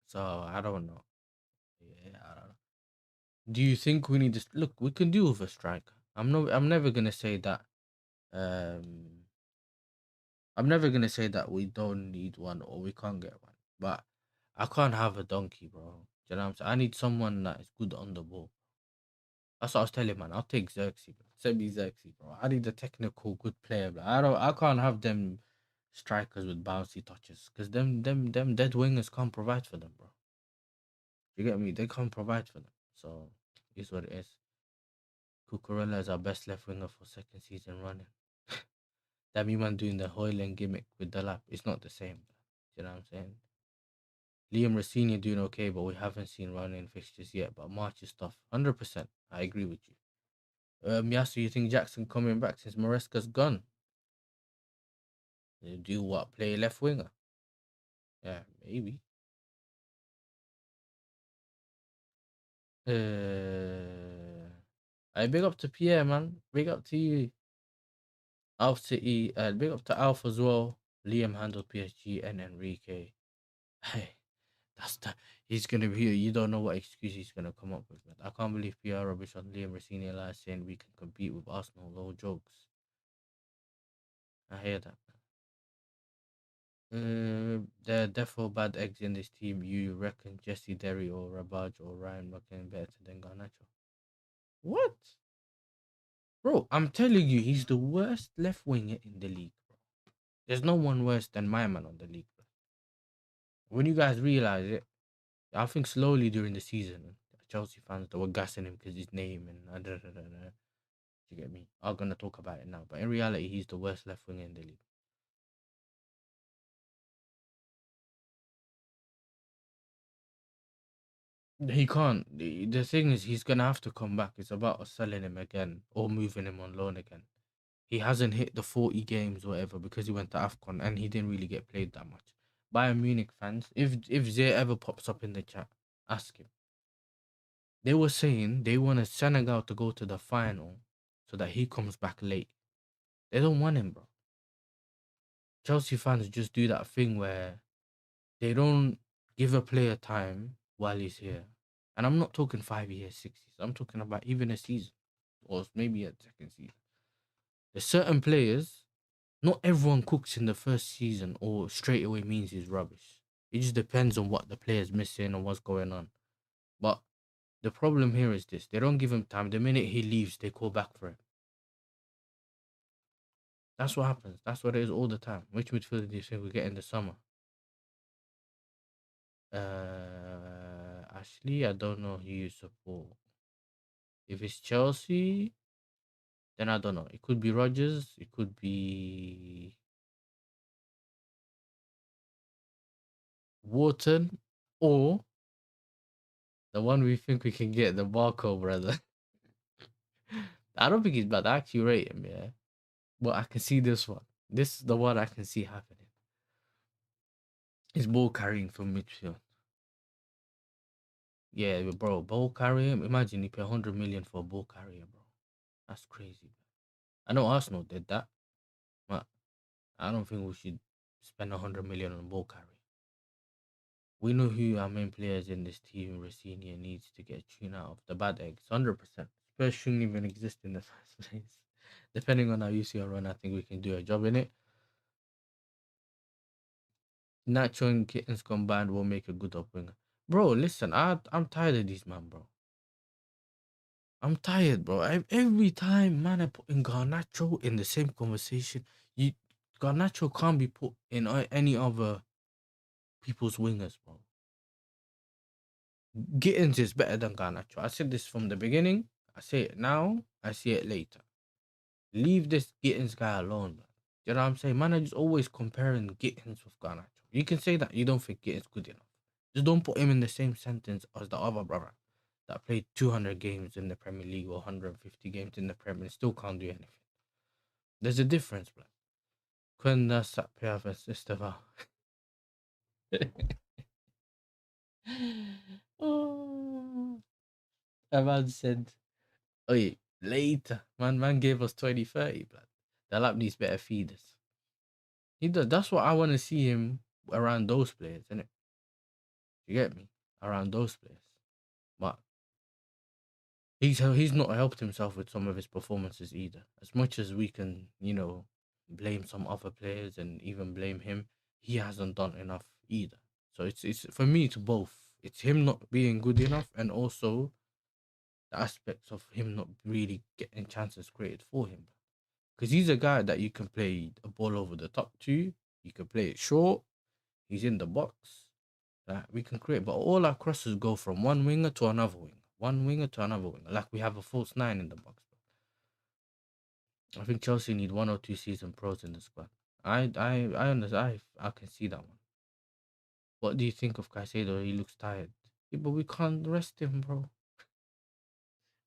So I don't know. Yeah, I don't know. Do you think we need to look? We can do with a striker. I'm never gonna say that. Um, I'm never gonna say that we don't need one or we can't get one. But I can't have a donkey, bro. Do you know what I'm saying? I need someone that is good on the ball. That's what I was telling man. I'll take Xerxes, bro. Send me Xerxes, bro. I need a technical good player, bro. I can't have them strikers with bouncy touches. Because them dead wingers can't provide for them, bro. You get me? They can't provide for them. So it's what it is. Cucurella is our best left winger for second season running. That me man doing the Hoyland gimmick with the lap. It's not the same. You know what I'm saying? Liam Rossini doing okay, but we haven't seen running fixtures yet. But March is tough. 100%. I agree with you. Yasu, you think Jackson coming back since Maresca's gone? They do what? Play left winger? Yeah, maybe. I big up to Pierre, man. Big up to you. Alf City. Big up to Alf as well. Liam handled PSG and Enrique. Hey, that's the he's gonna be here. You don't know what excuse he's gonna come up with. Man. I can't believe PR rubbish on Liam Rossini alive saying we can compete with Arsenal. No jokes. I hear that. There are therefore bad eggs in this team. You reckon Jesse Derry or Rabaj or Ryan looking better than Garnacho? What? Bro, I'm telling you, he's the worst left winger in the league, bro. There's no one worse than my man on the league, bro. When you guys realize it, I think slowly during the season, Chelsea fans that were gassing him because his name and you get me? I'm gonna talk about it now, but in reality, he's the worst left winger in the league. He can't. The thing is, he's gonna have to come back. It's about us selling him again or moving him on loan again. He hasn't hit the 40 games or whatever because he went to AFCON and he didn't really get played that much. Bayern Munich fans, if Zay ever pops up in the chat, ask him. They were saying they wanted Senegal to go to the final so that he comes back late. They don't want him, bro. Chelsea fans just do that thing where they don't give a player time while he's here. And I'm not talking 5 years, 6 years. I'm talking about even a season or maybe a second season. There's certain players. Not everyone cooks in the first season or straight away means he's rubbish. It just depends on what the player's missing and what's going on. But the problem here is this: they don't give him time. The minute he leaves, they call back for him. That's what happens. That's what it is all the time. Which midfielder do you think we get in the summer? Actually, I don't know who you support. If it's Chelsea, then I don't know. It could be Rodgers. It could be Wharton, or the one we think we can get, the Barco brother. I don't think he's bad. I actually rate him, yeah. But I can see this one. This is the one I can see happening. It's ball carrying from midfield. Yeah, bro, ball carrier. Imagine you pay 100 million for a ball carrier, bro. That's crazy. I know Arsenal did that, but I don't think we should spend 100 million on a ball carrier. We know who our main players in this team. Rosenior needs to get tune out of the bad eggs, 100%. Spurs shouldn't even exist in the first place. Depending on how you see our run, I think we can do a job in it. Nacho and Kittens combined will make a good up winger. Bro, listen, I'm tired of these man, bro. I'm tired, bro. Every time, man, I put in Garnacho in the same conversation. You Garnacho can't be put in any other people's wingers, bro. Gittins is better than Garnacho. I said this from the beginning. I say it now. I say it later. Leave this Gittins guy alone, man. You know what I'm saying? Man, I just always comparing Gittins with Garnacho. You can say that you don't think Gittins good enough. Just don't put him in the same sentence as the other brother that played 200 games in the Premier League or 150 games in the Premier and still can't do anything. There's a difference, bro. Quando sapeva Esteva. Oh, a man said, "Oh, yeah, later." Man gave us 2030, blood. The lap needs better feeders. He does. That's what I want to see him around those players, innit? You get me? Around those players. But he's not helped himself with some of his performances either. As much as we can, blame some other players and even blame him, he hasn't done enough either. So it's for me it's both. It's him not being good enough and also the aspects of him not really getting chances created for him. Because he's a guy that you can play a ball over the top to, you can play it short, he's in the box. We can create, but all our crosses go from one winger to another winger. One winger to another winger. Like we have a false nine in the box. I think Chelsea need 1 or 2 season pros in the squad. I understand. I can see that one. What do you think of Caicedo? He looks tired. Yeah, but we can't rest him, bro.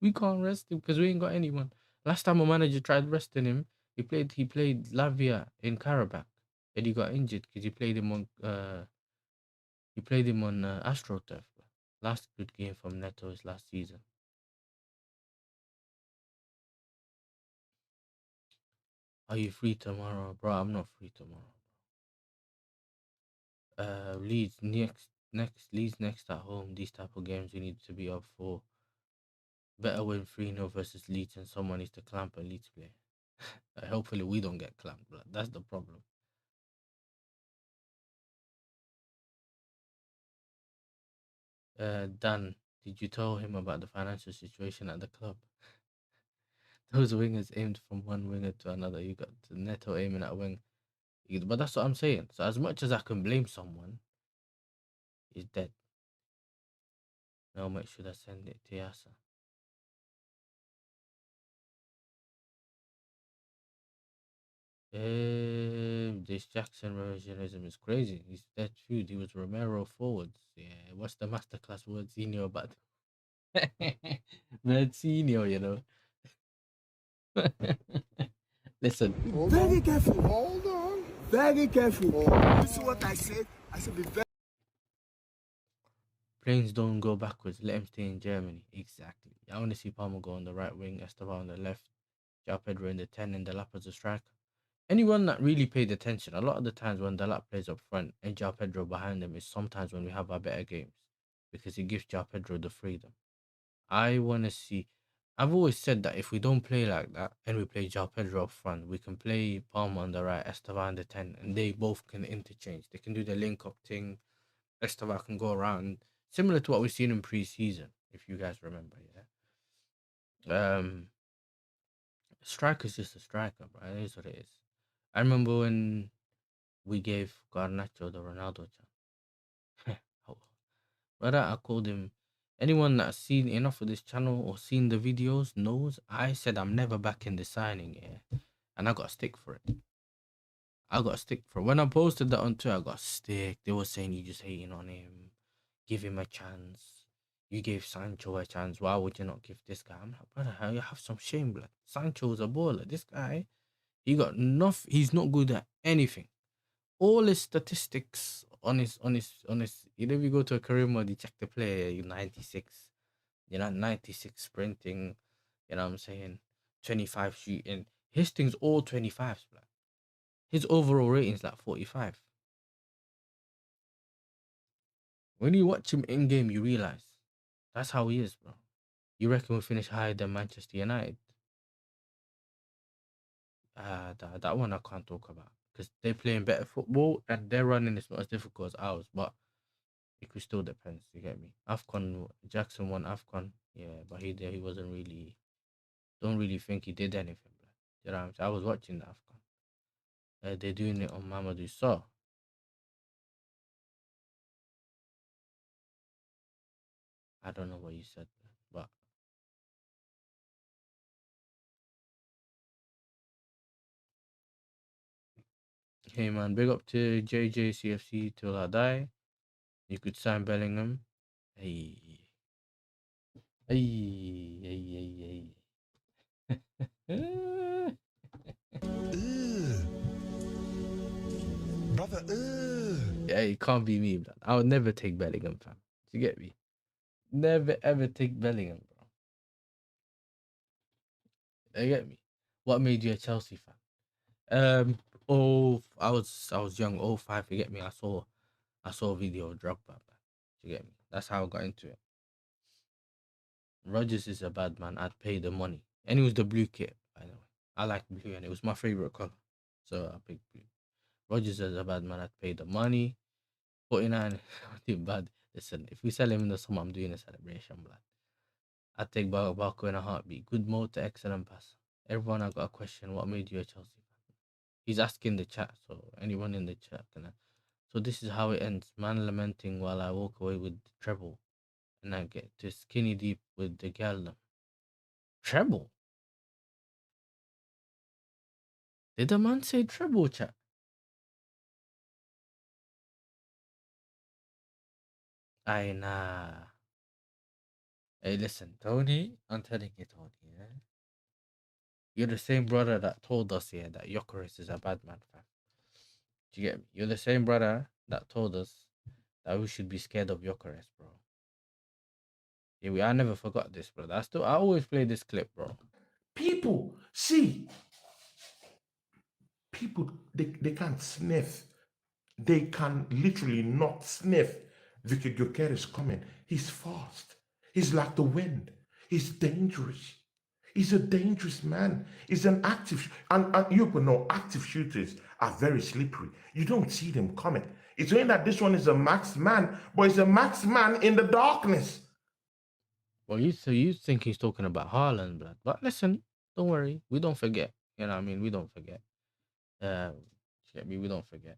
We can't rest him because we ain't got anyone. Last time a manager tried resting him, he played Lavia in Karabakh, and he got injured because he played him on AstroTurf. Last good game from Neto is last season. Are you free tomorrow, bro? I'm not free tomorrow. Leeds next at home. These type of games we need to be up for. Better win 3-0 versus Leeds, and someone needs to clamp a Leeds player. Hopefully we don't get clamped, but that's the problem. Dan, did you tell him about the financial situation at the club? Those wingers aimed from one winger to another. You got Neto aiming at wing. But that's what I'm saying. So as much as I can blame someone, he's dead. Now make sure I send it to Yasser. This Jackson revisionism is crazy. He's dead food. He was Romero forwards. Yeah, what's the masterclass words he knew about? Mancino, Listen. Very careful. Hold on. Very careful. This is what I said. I said be very. Planes don't go backwards. Let him stay in Germany. Exactly. I want to see Palmer go on the right wing, Esteban on the left, João Pedro in the 10, and Delap as a striker. Anyone that really paid attention, a lot of the times when Delap plays up front and João Pedro behind him is sometimes when we have our better games because it gives João Pedro the freedom. I want to see. I've always said that if we don't play like that and we play João Pedro up front, we can play Palma on the right, Esteban on the 10, and they both can interchange. They can do the link up thing. Esteban can go around, similar to what we've seen in pre-season, if you guys remember. Yeah. Striker's just a striker, bro. It is what it is. I remember when we gave Garnacho the Ronaldo chance. Oh, brother, I called him. Anyone that's seen enough of this channel or seen the videos knows I said I'm never back in the signing, yeah. And I got a stick for it. I got a stick for it. When I posted that on Twitter, I got a stick. They were saying you just hating on him. Give him a chance. You gave Sancho a chance. Why would you not give this guy? I'm like, brother, you have some shame, blood. Sancho's a baller. This guy, he got nothing. He's not good at anything. All his statistics on his. You know, if you go to a career mode, you check the player. You 96. 96 sprinting. You know what I'm saying? 25 shooting. His thing's all 25s, blood. His overall rating's like 45. When you watch him in game, you realize that's how he is, bro. You reckon we'll finish higher than Manchester United? That one I can't talk about because they're playing better football and their running is not as difficult as ours. But it could still depends. You get me? Afcon Jackson won Afcon, yeah, but he wasn't really. Don't really think he did anything. Bro. You know what I'm saying? I was watching the Afcon. They're doing it on Mamadou Sow. I don't know what you said, but hey man, big up to JJCFC till I die. You could sign Bellingham. Hey, hey, hey, hey, Brother, Yeah, it can't be me, man. I would never take Bellingham, fam. Do you get me? Never ever take Bellingham, bro. You get me? What made you a Chelsea fan? I was young. Oh five, you get me? I saw a video of Drogba, man. Do you get me? That's how I got into it. Rogers is a bad man. I'd pay the money, and it was the blue kit, by the way. I like blue, and it was my favorite color, so I picked blue. Rogers is a bad man. I'd pay the money. 49, too bad. Listen, if we sell him in the summer, I'm doing a celebration, blood. I'd take Barco in a heartbeat. Good motor, excellent pass. Everyone, I got a question. What made you a Chelsea fan? He's asking the chat, so anyone in the chat can. So this is how it ends. Man lamenting while I walk away with the treble, and I get to skinny deep with the gal. Treble? Did the man say treble, chat? I nah. Hey, listen, Tony. I'm telling you, Tony. Yeah? You're the same brother that told us here that Jokeris is a bad man, fam. Do you get me? You're the same brother that told us that we should be scared of Jokeris, bro. Yeah, I never forgot this, brother. I always play this clip, bro. people, see, people, they can't sniff. They can literally not sniff. Vicky Gyökeres is coming. He's fast. He's like the wind. He's dangerous. He's a dangerous man. He's an active, and you will know active shooters are very slippery. You don't see them coming. It's only that this one is a max man, but it's a max man in the darkness. Well, you think he's talking about Haaland, blood. But listen, don't worry. We don't forget. You know what I mean? We don't forget. Get me? We don't forget.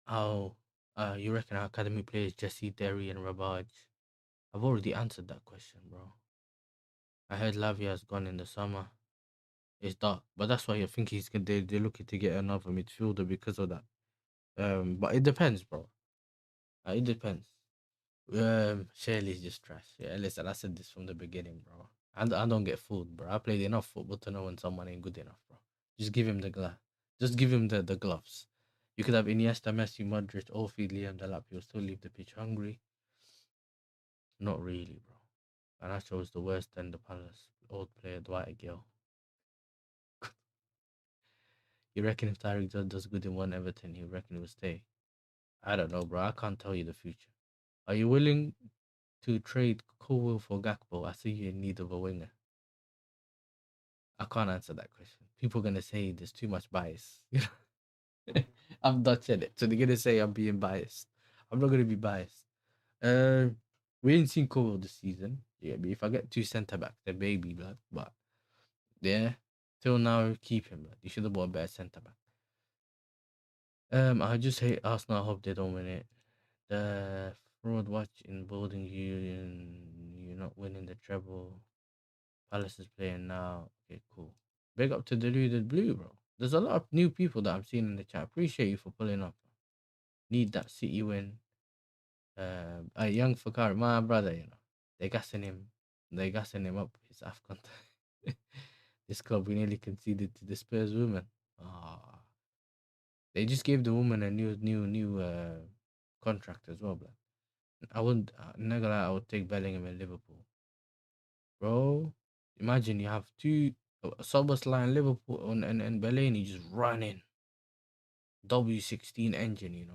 How you reckon our academy players Jesse, Derry, and Rabaj? I've already answered that question, bro. I heard Lavia has gone in the summer. It's dark, but that's why I think they're looking to get another midfielder because of that. But it depends, bro. It depends. Shirley's just trash. Yeah, listen, I said this from the beginning, bro. I don't get fooled, bro. I played enough football to know when someone ain't good enough, bro. Just give him the glove. Just give him the gloves. You could have Iniesta, Messi, Modric, all feed Liam Delap. You'll still leave the pitch hungry. Not really, bro. And I chose the worst than the Palace old player Dwight Gill. You reckon if Tyreek does good in one Everton, you reckon he will stay? I don't know, bro. I can't tell you the future. Are you willing? to trade Colwill for Gakpo, I see you in need of a winger. I can't answer that question. People are gonna say there's too much bias. I'm Dutch in it, so they're gonna say I'm being biased. I'm not gonna be biased. We ain't seen Colwill this season. Yeah, but if I get two centre backs, they're baby blood. But yeah, till now keep him. Blood. You should have bought a better centre back. I just hate Arsenal. I hope they don't win it. The fraud watch in building you're not winning the treble. Palace is playing now. Okay, cool. Big up to Deluded Blue, bro. There's a lot of new people that I'm seeing in the chat. Appreciate you for pulling up. Need that City win. A young Fakar, my brother, They gassing him. They gassing him up. His AFCON. This club, we nearly conceded to the Spurs woman. Ah, they just gave the woman a new contract as well, bro. I wouldn't, not gonna lie, I would take Bellingham in Liverpool, bro. Imagine you have two Soboslai in Liverpool and Bellingham just running W16 engine,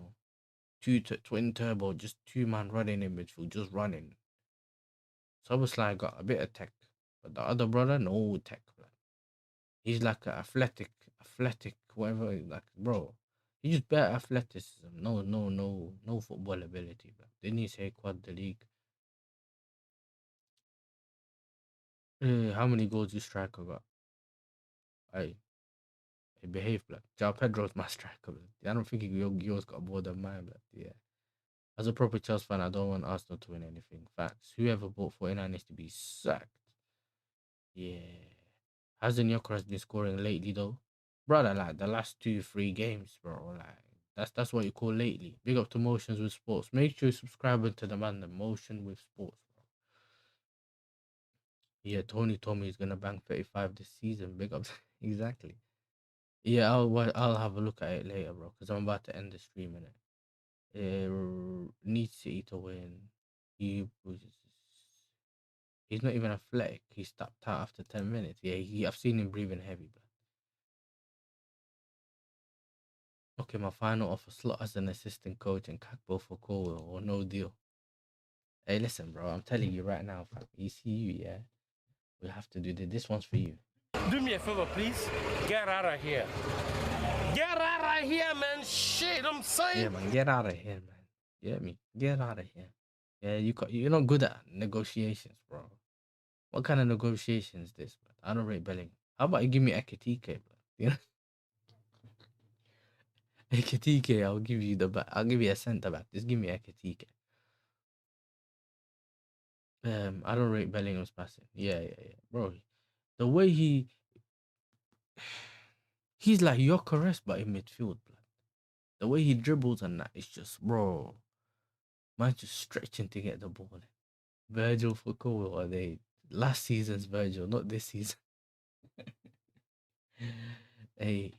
twin turbo, just two man running in midfield, just running. Soboslai got a bit of tech, but the other brother, no tech, bro. He's like a athletic, whatever. Like, bro, he's just better athleticism. No football ability, bro. Didn't he say quad the league? How many goals this striker got? I behave, blood. João Pedro's my striker, blood. I don't think yours got more than mine, blood. Yeah. As a proper Chelsea fan, I don't want Arsenal to win anything. Facts. Whoever bought 49 needs to be sacked. Yeah. Hasn't Gyökeres been scoring lately though? Brother, like the last 2-3 games, bro. Like that's what you call lately. Big up to Motions with Sports. Make sure you subscribe to the man, the Motion with Sports, bro. Yeah, Tony told me he's gonna bang 35 this season. Big up. Exactly. Yeah, I'll have a look at it later, bro, because I'm about to end the stream in it. Needs City to win. He was, he's not even athletic. He stopped out after 10 minutes. Yeah, I've seen him breathing heavy, but okay, my final offer slot as an assistant coach and Kakbo for Colwell or no deal. Hey, listen, bro, I'm telling you right now, fam. ECU, yeah, we have to do this. This one's for you. Do me a favor, please. Get out of here. Get out of here, man. Shit, I'm saying. Yeah, man, get out of here, man. Get me? Get out of here. Yeah, you're not good at negotiations, bro. What kind of negotiations is this, man? I don't rate Bellingham. How about you give me Ekatike, bro? You know, Ekatike, I'll give you I'll give you a centre back. Just give me Ekatike. I don't rate Bellingham's passing. Yeah, bro. The way he's like Gyökeres, but in midfield, blood. The way he dribbles and that, it's just, bro. Man, just stretching to get the ball. Virgil for Cole, or they last season's Virgil, not this season. Hey,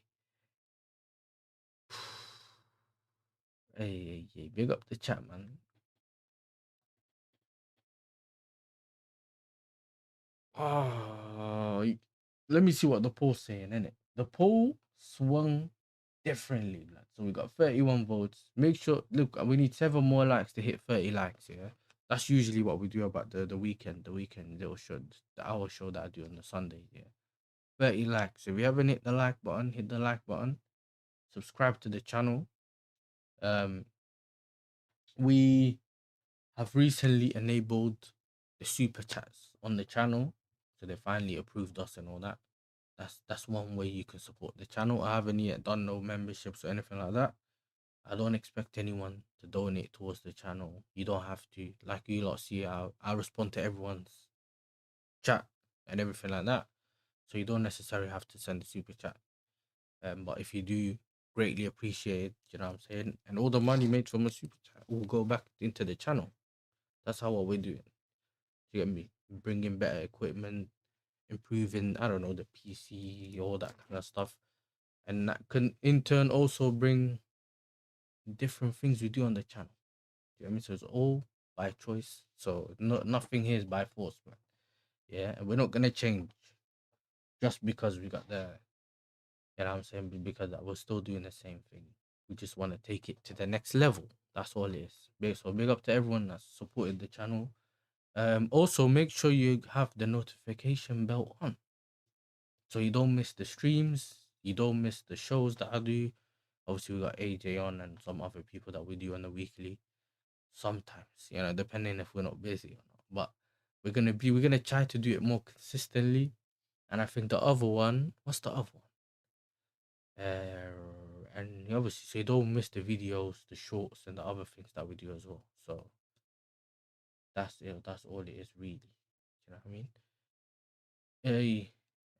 hey, big up the chat, man. Oh, let me see what the poll's saying, innit? The poll swung differently, blood. So we got 31 votes. Make sure, look, we need 7 more likes to hit 30 likes, yeah? That's usually what we do about the weekend little show, the hour show that I do on the Sunday, yeah? 30 likes. If you haven't hit the like button, hit the like button. Subscribe to the channel. We have recently enabled the super chats on the channel, so they finally approved us and all that. That's one way you can support the channel. I haven't yet done no memberships or anything like that. I don't expect anyone to donate towards the channel. You don't have to. Like you lot see, I respond to everyone's chat and everything like that. So you don't necessarily have to send a super chat. But if you do, greatly appreciate it, you know what I'm saying? And all the money made from a super chat will go back into the channel. That's how what we're doing. You get me? Bringing better equipment, improving, I don't know, the PC, all that kind of stuff. And that can in turn also bring different things we do on the channel. You know what I mean? So it's all by choice. So nothing here is by force, man. Yeah, and we're not gonna change just because we got the, you know what I'm saying? Because we're still doing the same thing. We just want to take it to the next level. That's all it is. So big up to everyone that's supported the channel. Also make sure you have the notification bell on, so you don't miss the streams, you don't miss the shows that I do. Obviously, we got AJ on and some other people that we do on the weekly. Sometimes, depending if we're not busy or not. But we're gonna try to do it more consistently. And I think the other one, what's the other one? And obviously, so you don't miss the videos, the shorts, and the other things that we do as well. So that's it. That's all it is, really. You know what I mean?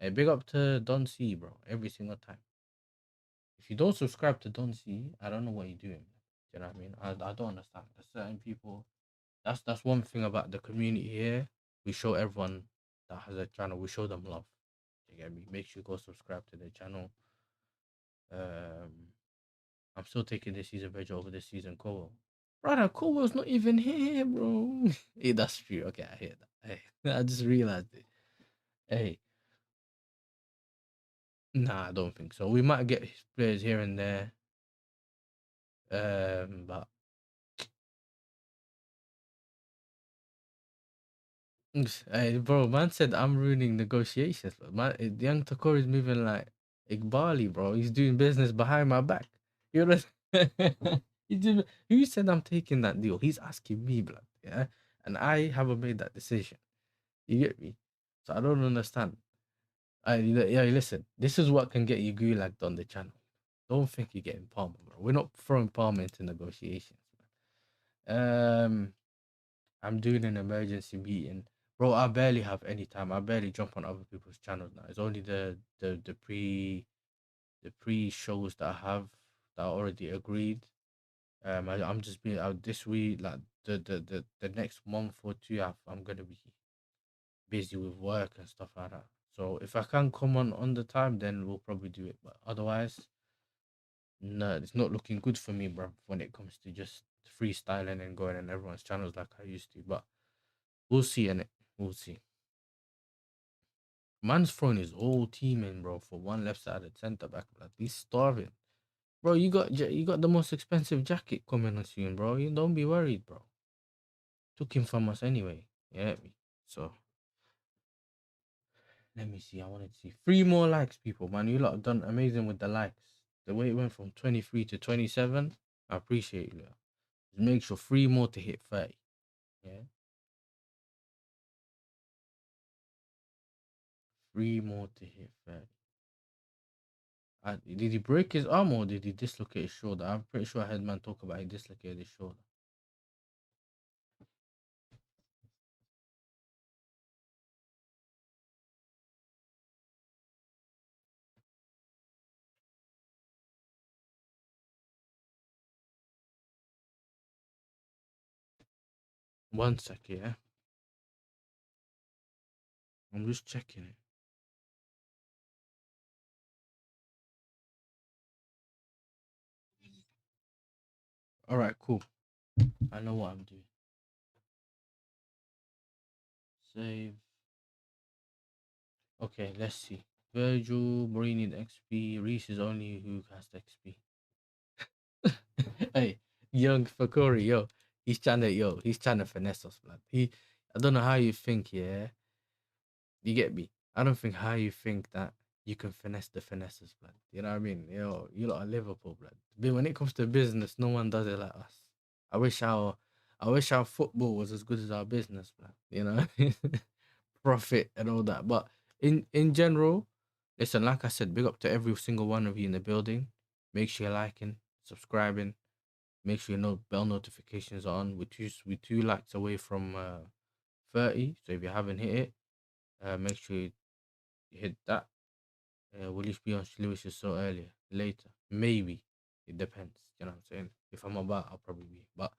Hey, big up to Don C, bro. Every single time. If you don't subscribe to Don C, I don't know what you're doing. You know what I mean? I don't understand. There's certain people. That's one thing about the community here. We show everyone that has a channel. We show them love. You get me? Make sure you go subscribe to the channel. Um, I'm still taking this season Veg over this season Cole. Brother, Cole's not even here, bro. Hey, that's true. Okay, I hear that. Hey, I just realized it. Hey, nah, I don't think so. We might get his players here and there. But hey, bro, man said I'm ruining negotiations. But man, young Takori is moving like Igbali, bro. He's doing business behind my back. You know, who said I'm taking that deal? He's asking me, blood. Yeah, and I haven't made that decision. You get me? So I don't understand. Yeah, listen. This is what can get you gulagged on the channel. Don't think you're getting Palmer, bro. We're not throwing Palmer into negotiations, man. I'm doing an emergency meeting. Bro, I barely have any time. I barely jump on other people's channels now. It's only the pre shows that I have that I already agreed. I'm just being out this week, like the next month or two. I'm gonna be busy with work and stuff like that. So if I can come on the time, then we'll probably do it. But otherwise, no, it's not looking good for me, bro. When it comes to just freestyling and going on everyone's channels like I used to, but we'll see in it. We'll see. Man's throwing his whole team in, bro, for one left-sided centre back. Like he's starving, bro. You got the most expensive jacket coming on soon, bro. You don't be worried, bro. Took him from us anyway. Yeah, me. So let me see. I wanted to see 3 more likes, people. Man, you lot have done amazing with the likes. The way it went from 23 to 27, I appreciate you. Just make sure 3 more to hit 30. Yeah, 3 more to hit 30. Did he break his arm or did he dislocate his shoulder? I'm pretty sure I heard man talk about he dislocated his shoulder. One sec, yeah. I'm just checking it. All right, cool. I know what I'm doing. Save. Okay, let's see. Virgil, Bree need XP. Reese is only who has the XP. Hey, young Fakori, he's trying to finesse us, blood. I don't know how you think, yeah. You get me? I don't think how you think that you can finesse the finesses, blood. You know what I mean? You lot are Liverpool, blood. But when it comes to business, no one does it like us. I wish our football was as good as our business, blood. You know, profit and all that. But in general, listen, like I said, big up to every single one of you in the building. Make sure you're liking, subscribing. Make sure your bell notifications are on. We're two likes away from 30. So if you haven't hit it, make sure you hit that. Will you be on Lewis so earlier? Later. Maybe. It depends. You know what I'm saying? If I'm about, I'll probably be. But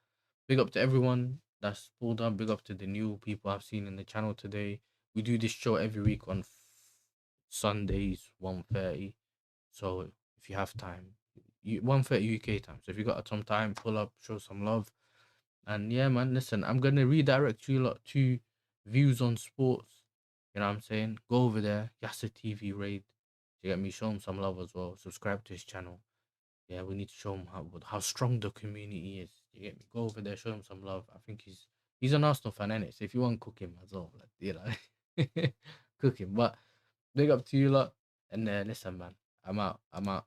big up to everyone that's pulled up. Big up to the new people I've seen in the channel today. We do this show every week on Sundays, 1:30. So if you have time, 1:30 UK time. So if you got some time, pull up, show some love. And yeah, man, listen, I'm gonna redirect you lot to Views on Sports. You know what I'm saying? Go over there, YASSERTV raid. You get me? Show him some love as well. Subscribe to his channel. Yeah, we need to show him how strong the community is. You get me? Go over there, show him some love. I think he's He's an Arsenal fan, innit? So if you want to cook him as well, like, you know, cook him. But big up to you lot. And listen, man, I'm out. I'm out.